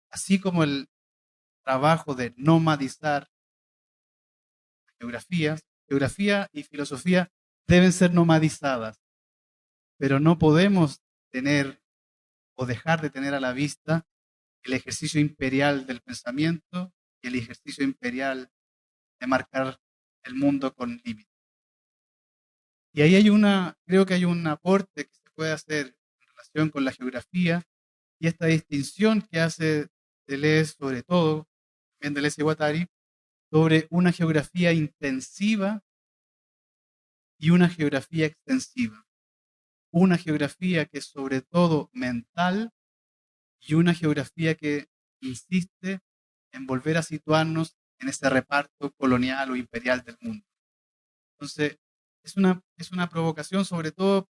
S3: así como el trabajo de nomadizar geografía y filosofía deben ser nomadizadas, pero no podemos tener o dejar de tener a la vista el ejercicio imperial del pensamiento y el ejercicio imperial de marcar el mundo con límites. Y ahí creo que hay un aporte que se puede hacer en relación con la geografía y esta distinción que hace Deleuze, sobre todo, también Deleuze y Guattari, sobre una geografía intensiva y una geografía extensiva. Una geografía que es sobre todo mental y una geografía que insiste en volver a situarnos en ese reparto colonial o imperial del mundo. Entonces, es una provocación sobre todo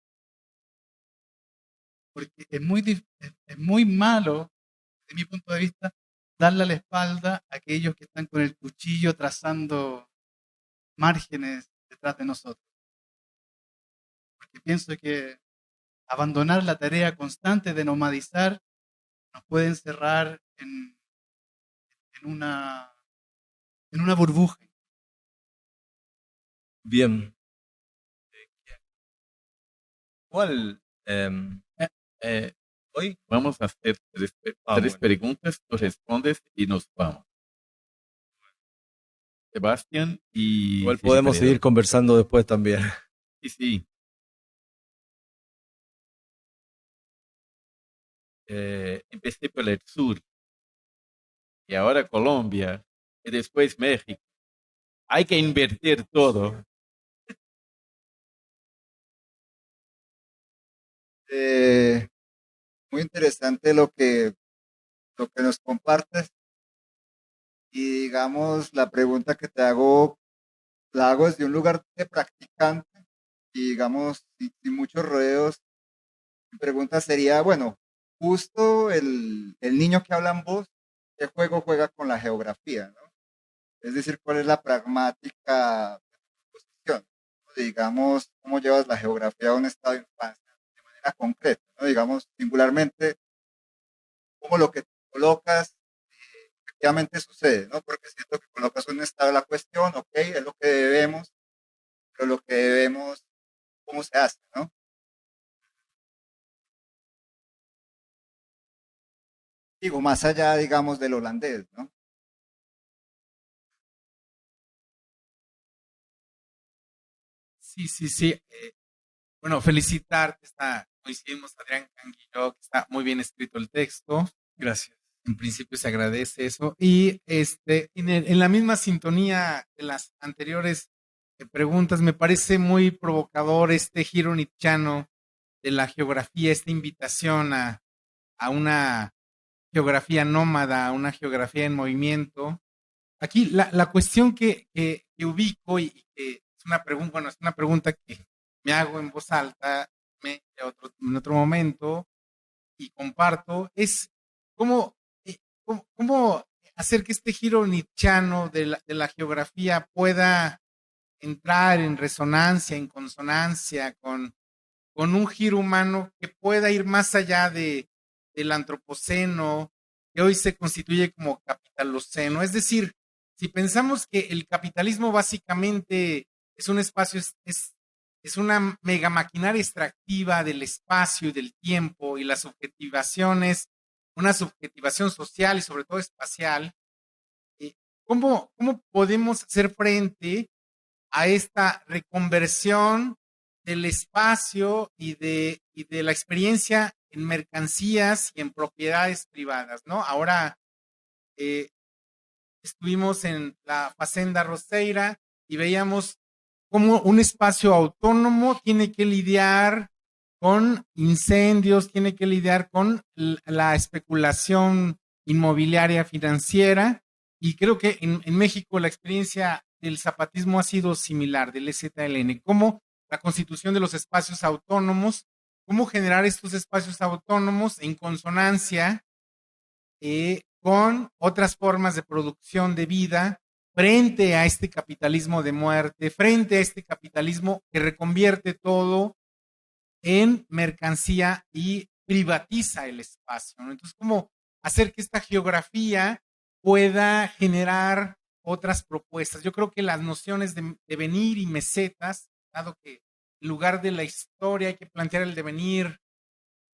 S3: porque es muy malo, desde mi punto de vista, darle la espalda a aquellos que están con el cuchillo trazando márgenes detrás de nosotros. Porque pienso que abandonar la tarea constante de nomadizar nos puede encerrar en una burbuja.
S2: Bien. ¿Cuál?
S1: Hoy vamos a hacer tres
S2: bueno.
S1: preguntas, tú respondes y nos vamos. Sebastián y
S2: Igual podemos
S1: Sigifredo.
S2: seguir conversando después también.
S1: Sí, sí. Empecé por el sur y ahora Colombia y después México. Hay que invertir todo.
S4: Muy interesante lo que nos compartes. Y digamos, la pregunta que te hago, la hago desde un lugar de practicante y digamos, sin muchos rodeos. Mi pregunta sería, bueno, justo el niño que habla en voz qué juego juega con la geografía, ¿no? Es decir, cuál es la pragmática de tu posición. Digamos, cómo llevas la geografía a un estado de infancia de manera concreta, ¿no? Digamos, singularmente, cómo lo que colocas efectivamente sucede, ¿no? Porque siento que colocas un estado de la cuestión, ok, es lo que debemos, pero lo que debemos, ¿cómo se hace, no? Digo, más allá, digamos, del holandés, ¿no?
S5: Sí, sí, sí. Bueno, felicitarte. Coincidimos, Adrián Kang y yo, que está muy bien escrito el texto.
S2: Gracias.
S5: En principio se agradece eso. Y en la misma sintonía de las anteriores preguntas, me parece muy provocador este giro nietzscheano de la geografía, esta invitación a una geografía nómada, a una geografía en movimiento. Aquí la cuestión que ubico y que es una pregunta, bueno, es una pregunta que me hago en voz alta en otro momento y comparto, es cómo, cómo hacer que este giro nietzscheano de la geografía pueda entrar en resonancia, en consonancia con un giro humano que pueda ir más allá del antropoceno, que hoy se constituye como capitaloceno. Es decir, si pensamos que el capitalismo básicamente es un espacio, es una mega maquinaria extractiva del espacio y del tiempo, y la subjetivación es una subjetivación social y sobre todo espacial, ¿cómo podemos hacer frente a esta reconversión del espacio y de la experiencia en mercancías y en propiedades privadas, ¿no? Ahora eh, estuvimos en la Fazenda Roseira y veíamos cómo un espacio autónomo tiene que lidiar con incendios, tiene que lidiar con la especulación inmobiliaria financiera, y creo que en México la experiencia del zapatismo ha sido similar, del EZLN, cómo la constitución de los espacios autónomos, cómo generar estos espacios autónomos en consonancia con otras formas de producción de vida frente a este capitalismo de muerte, frente a este capitalismo que reconvierte todo en mercancía y privatiza el espacio, ¿no? Entonces, ¿cómo hacer que esta geografía pueda generar otras propuestas? Yo creo que las nociones de devenir y mesetas, dado que en lugar de la historia hay que plantear el devenir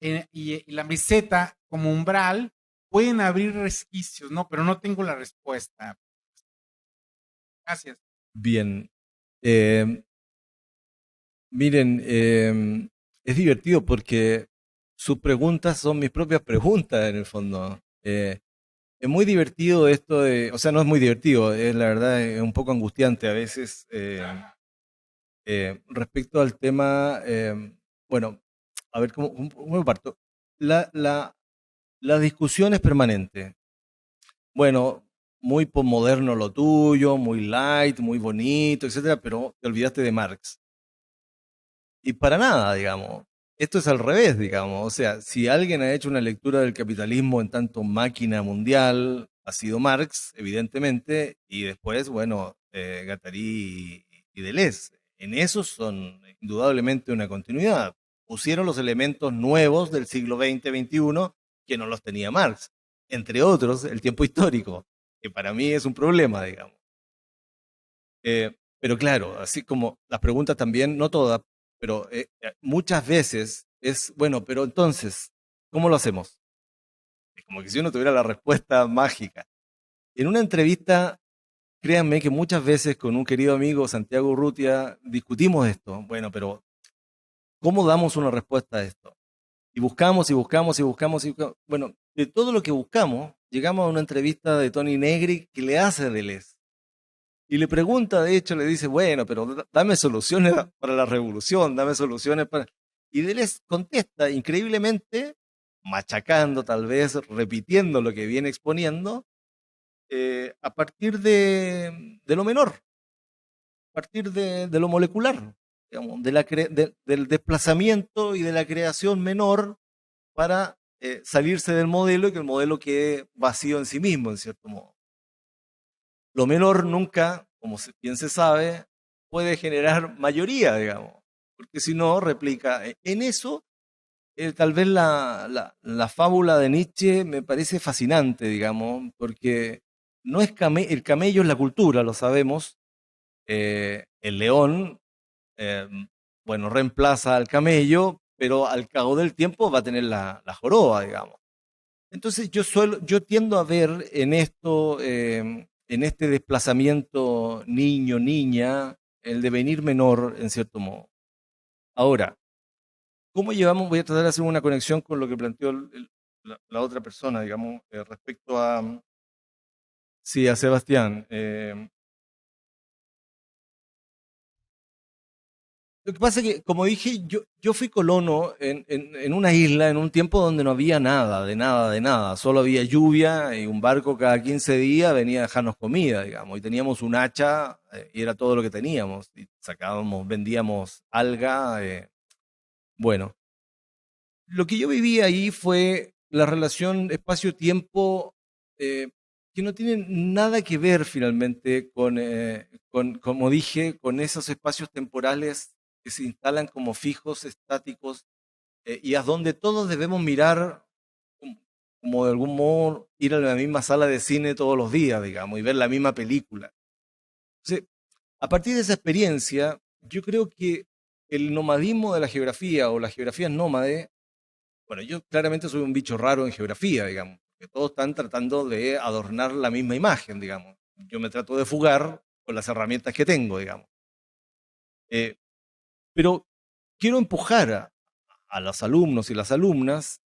S5: y la meseta como umbral, pueden abrir resquicios, ¿no? Pero no tengo la respuesta. Gracias.
S2: Bien. Miren, es divertido porque sus preguntas son mis propias preguntas en el fondo. Es muy divertido esto de, o sea, no es muy divertido, es la verdad, es un poco angustiante a veces respecto al tema, bueno, a ver cómo parto. La discusión es permanente. Bueno, muy posmoderno lo tuyo, muy light, muy bonito, etcétera, pero te olvidaste de Marx. Y para nada, digamos. Esto es al revés, digamos. O sea, si alguien ha hecho una lectura del capitalismo en tanto máquina mundial, ha sido Marx, evidentemente, y después, bueno, Guattari y Deleuze. En eso son indudablemente una continuidad. Pusieron los elementos nuevos del siglo XX-XXI que no los tenía Marx. Entre otros, el tiempo histórico, que para mí es un problema, digamos. Pero claro, así como las preguntas también, no todas, pero muchas veces es, bueno, pero entonces, ¿cómo lo hacemos? Es como que si uno tuviera la respuesta mágica. En una entrevista, créanme que muchas veces con un querido amigo, Santiago Urrutia, discutimos esto. Bueno, pero ¿cómo damos una respuesta a esto? Y buscamos y buscamos y buscamos y buscamos. Bueno, de todo lo que buscamos, llegamos a una entrevista de Tony Negri que le hace Deleuze. Y le pregunta, de hecho, le dice, bueno, pero dame soluciones para la revolución, dame soluciones para... Y Deleuze contesta increíblemente, machacando tal vez, repitiendo lo que viene exponiendo, a partir de lo menor, a partir de lo molecular, digamos, del desplazamiento y de la creación menor para salirse del modelo y que el modelo quede vacío en sí mismo, en cierto modo. Lo menor nunca, como bien se sabe, puede generar mayoría, digamos, porque si no, replica. En eso, tal vez la fábula de Nietzsche me parece fascinante, digamos, porque no es el camello es la cultura, lo sabemos. El león, eh, bueno, reemplaza al camello, pero al cabo del tiempo va a tener la joroba, digamos. Entonces yo tiendo a ver en esto, en este desplazamiento niño-niña, el devenir menor, en cierto modo. Ahora, ¿cómo llevamos? Voy a tratar de hacer una conexión con lo que planteó la otra persona, digamos, respecto a, sí, a Sebastián. Lo que pasa es que, como dije, yo fui colono en una isla en un tiempo donde no había nada, de nada, de nada. Solo había lluvia y un barco cada 15 días venía a dejarnos comida, digamos. Y teníamos un hacha y era todo lo que teníamos. Y sacábamos, vendíamos alga. Bueno, lo que yo viví ahí fue la relación espacio-tiempo que no tiene nada que ver finalmente como dije, con esos espacios temporales que se instalan como fijos, estáticos, y a donde todos debemos mirar como de algún modo ir a la misma sala de cine todos los días, digamos, y ver la misma película. Entonces, a partir de esa experiencia, yo creo que el nomadismo de la geografía o la geografía nómade, bueno, yo claramente soy un bicho raro en geografía, digamos, que todos están tratando de adornar la misma imagen, digamos. Yo me trato de fugar con las herramientas que tengo, digamos. Pero quiero empujar a los alumnos y las alumnas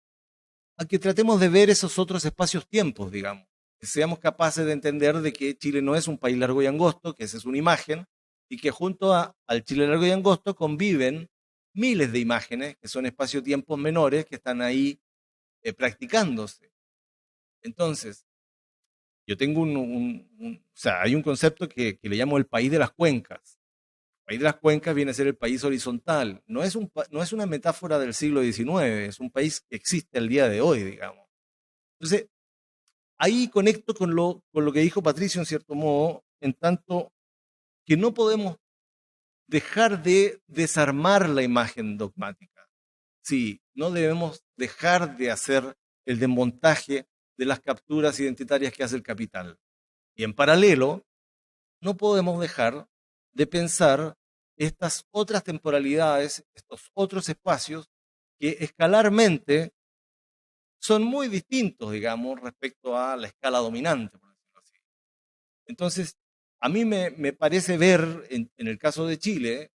S2: a que tratemos de ver esos otros espacios-tiempos, digamos. Que seamos capaces de entender de que Chile no es un país largo y angosto, que esa es una imagen, y que junto al Chile largo y angosto conviven miles de imágenes, que son espacio-tiempos menores, que están ahí practicándose. Entonces, yo tengo o sea, hay un concepto que le llamo el país de las cuencas. El país de las cuencas viene a ser el país horizontal. No es una metáfora del siglo XIX, es un país que existe al día de hoy, digamos. Entonces, ahí conecto con lo que dijo Patricio, en cierto modo, en tanto que no podemos dejar de desarmar la imagen dogmática. Sí, no debemos dejar de hacer el desmontaje de las capturas identitarias que hace el capital. Y en paralelo, no podemos dejar de pensar estas otras temporalidades, estos otros espacios que escalarmente son muy distintos, digamos, respecto a la escala dominante, por decirlo así. Entonces, a mí me parece ver, en el caso de Chile,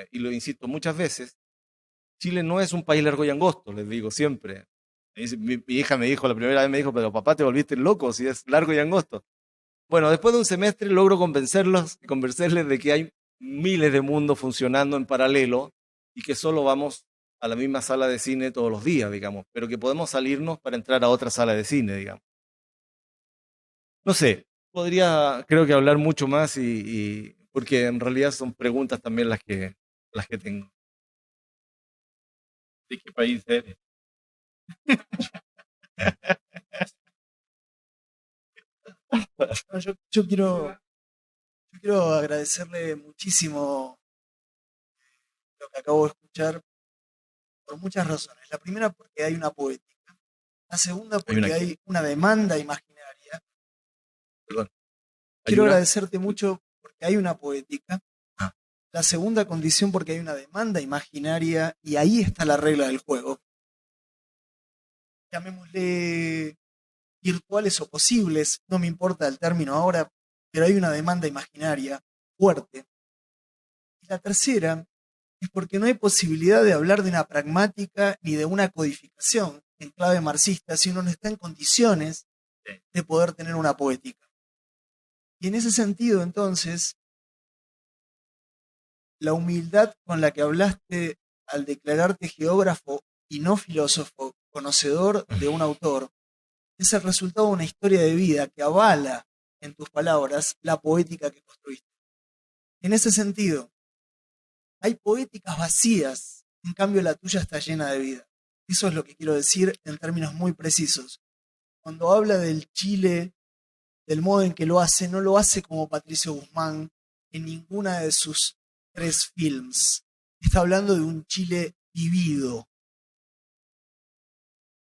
S2: y lo insisto muchas veces, Chile no es un país largo y angosto, les digo siempre. Mi hija me dijo, la primera vez me dijo, pero papá, te volviste loco si es largo y angosto. Bueno, después de un semestre logro convencerles de que hay miles de mundos funcionando en paralelo y que solo vamos a la misma sala de cine todos los días, digamos, pero que podemos salirnos para entrar a otra sala de cine, digamos. No sé, creo que hablar mucho más porque en realidad son preguntas también las que tengo. ¿De qué país eres?
S6: No, yo quiero agradecerle muchísimo lo que acabo de escuchar por muchas razones. La primera, porque hay una poética. La segunda, porque hay una demanda imaginaria.
S2: Perdón.
S6: Quiero agradecerte mucho porque hay una poética. La segunda condición, porque hay una demanda imaginaria y ahí está la regla del juego. Llamémosle virtuales o posibles, no me importa el término ahora, pero hay una demanda imaginaria fuerte. Y la tercera es porque no hay posibilidad de hablar de una pragmática ni de una codificación en clave marxista si uno no está en condiciones de poder tener una poética. Y en ese sentido, entonces, la humildad con la que hablaste al declararte geógrafo y no filósofo, conocedor de un autor, es el resultado de una historia de vida que avala, en tus palabras, la poética que construiste. En ese sentido, hay poéticas vacías, en cambio la tuya está llena de vida. Eso es lo que quiero decir en términos muy precisos. Cuando habla del Chile, del modo en que lo hace, no lo hace como Patricio Guzmán en ninguna de sus 3 films. Está hablando de un Chile vivido.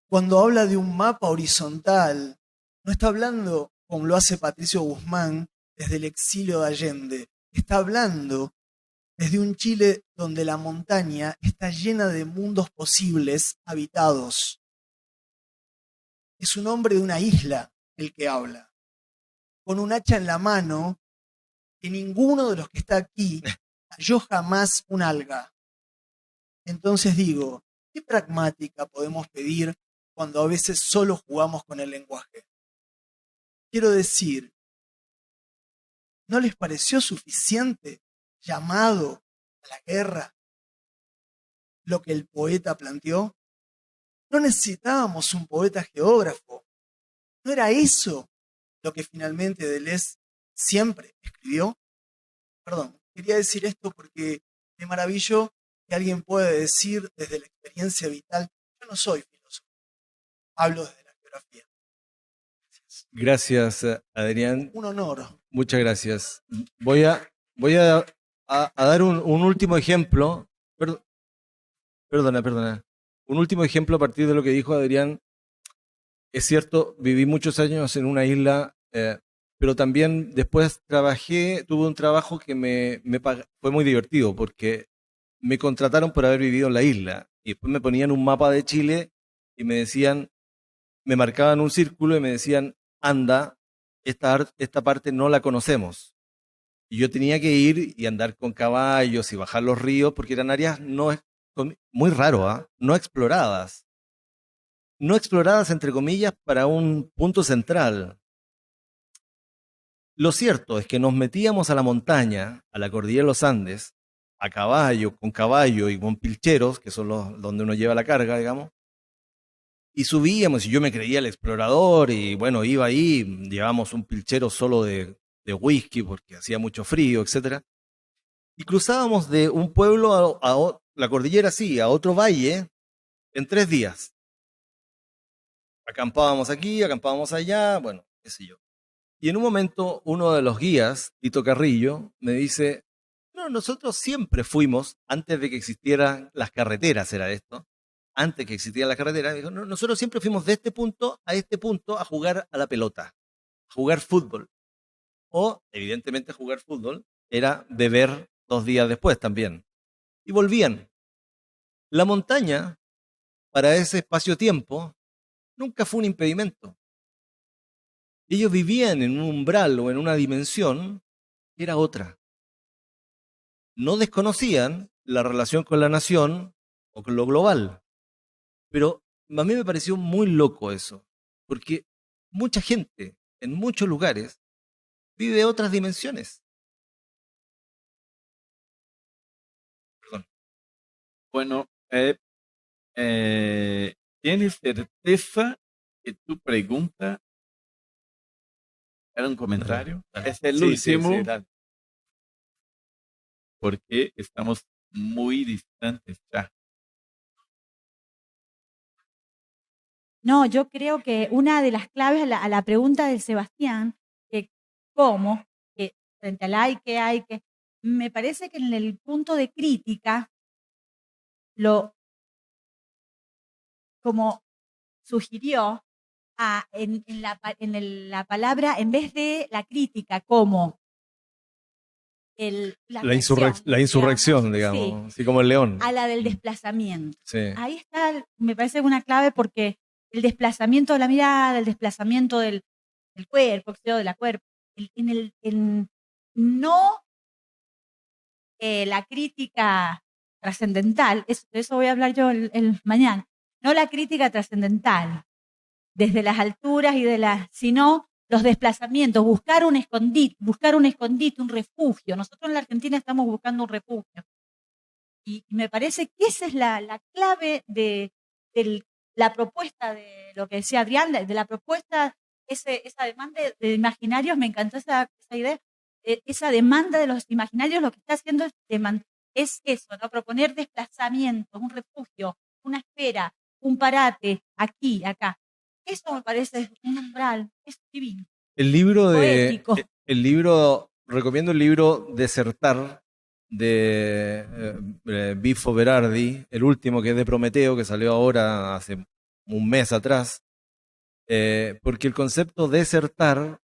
S6: Cuando habla de un mapa horizontal, no está hablando como lo hace Patricio Guzmán desde el exilio de Allende. Está hablando desde un Chile donde la montaña está llena de mundos posibles habitados. Es un hombre de una isla el que habla, con un hacha en la mano, que ninguno de los que está aquí halló jamás un alga. Entonces digo, ¿qué pragmática podemos pedir cuando a veces solo jugamos con el lenguaje? Quiero decir, ¿no les pareció suficiente llamado a la guerra lo que el poeta planteó? No necesitábamos un poeta geógrafo. ¿No era eso lo que finalmente Deleuze siempre escribió? Perdón, quería decir esto porque me maravilló que alguien pueda decir desde la experiencia vital, yo no soy filósofo, hablo desde la geografía.
S2: Gracias, Adrián.
S6: Un honor.
S2: Muchas gracias. Voy a dar un último ejemplo. Perdona. Un último ejemplo a partir de lo que dijo Adrián. Es cierto, viví muchos años en una isla, pero también después tuve un trabajo que fue muy divertido porque me contrataron por haber vivido en la isla y después me ponían un mapa de Chile y me marcaban un círculo y me decían, anda, esta parte no la conocemos. Y yo tenía que ir y andar con caballos y bajar los ríos porque eran áreas muy raro, no exploradas. No exploradas, entre comillas, para un punto central. Lo cierto es que nos metíamos a la montaña, a la cordillera de los Andes, a caballo y con pilcheros, que son donde uno lleva la carga, digamos, y subíamos, y yo me creía el explorador, y bueno, iba ahí, llevábamos un pilchero solo de whisky porque hacía mucho frío, etc. Y cruzábamos de un pueblo a la cordillera, sí, a otro valle, en 3 días. Acampábamos aquí, acampábamos allá, bueno, qué sé yo. Y en un momento uno de los guías, Tito Carrillo, me dice, no, nosotros siempre fuimos, antes de que existieran las carreteras, era esto, antes que existieran las carreteras, dijo, no, nosotros siempre fuimos de este punto a jugar a la pelota, a jugar fútbol. O, evidentemente, jugar fútbol era beber 2 días después también. Y volvían. La montaña, para ese espacio-tiempo, nunca fue un impedimento. Ellos vivían en un umbral o en una dimensión que era otra. No desconocían la relación con la nación o con lo global. Pero a mí me pareció muy loco eso, porque mucha gente en muchos lugares vive otras dimensiones. Perdón.
S1: Bueno, ¿tienes certeza que tu pregunta era un comentario?
S2: Dale.
S1: Es el
S2: Sí,
S1: último,
S2: sí, dale.
S1: porque estamos muy distantes ya.
S7: No, yo creo que una de las claves a la pregunta de Sebastián, que cómo, que frente al hay que, me parece que en el punto de crítica, como sugirió, en la palabra, en vez de la crítica como
S2: La insurrección, digamos, así como el león.
S7: a la del desplazamiento.
S2: Sí.
S7: Ahí está, me parece una clave porque el desplazamiento de la mirada, el desplazamiento del cuerpo, de la cuerpo, no la crítica trascendental, de eso voy a hablar yo el mañana, no la crítica trascendental desde las alturas sino los desplazamientos, buscar un escondite, un refugio. Nosotros en la Argentina estamos buscando un refugio. Y me parece que esa es la clave de la propuesta de lo que decía Adrián, de la propuesta, esa demanda de imaginarios, me encantó esa idea, esa demanda de los imaginarios, lo que está haciendo es eso, ¿no? Proponer desplazamientos, un refugio, una esfera, un parate aquí, acá. Eso me parece un umbral, es divino.
S2: El libro
S7: Poético.
S2: recomiendo el libro Desertar de Bifo Berardi, el último, que es de Prometeo, que salió ahora hace un mes atrás, porque el concepto desertar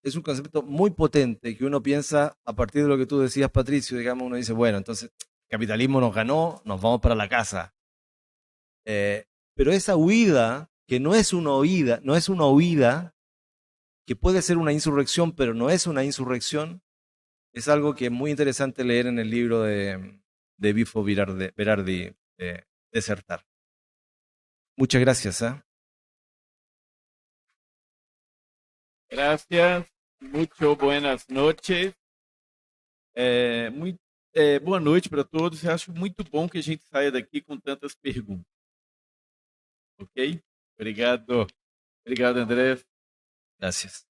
S2: es un concepto muy potente que uno piensa a partir de lo que tú decías, Patricio. Digamos, uno dice, bueno, entonces el capitalismo nos ganó, nos vamos para la casa. Pero esa huida, que no es una huida, que puede ser una insurrección, pero no es una insurrección, es algo que es muy interesante leer en el libro de Bifo Berardi, Desertar. Muchas gracias.
S1: Gracias, muito buenas noches. Boa noite para todos. Eu acho muito bom que a gente saia daqui com tantas perguntas. Ok? Obrigado. Obrigado, André.
S2: Gracias.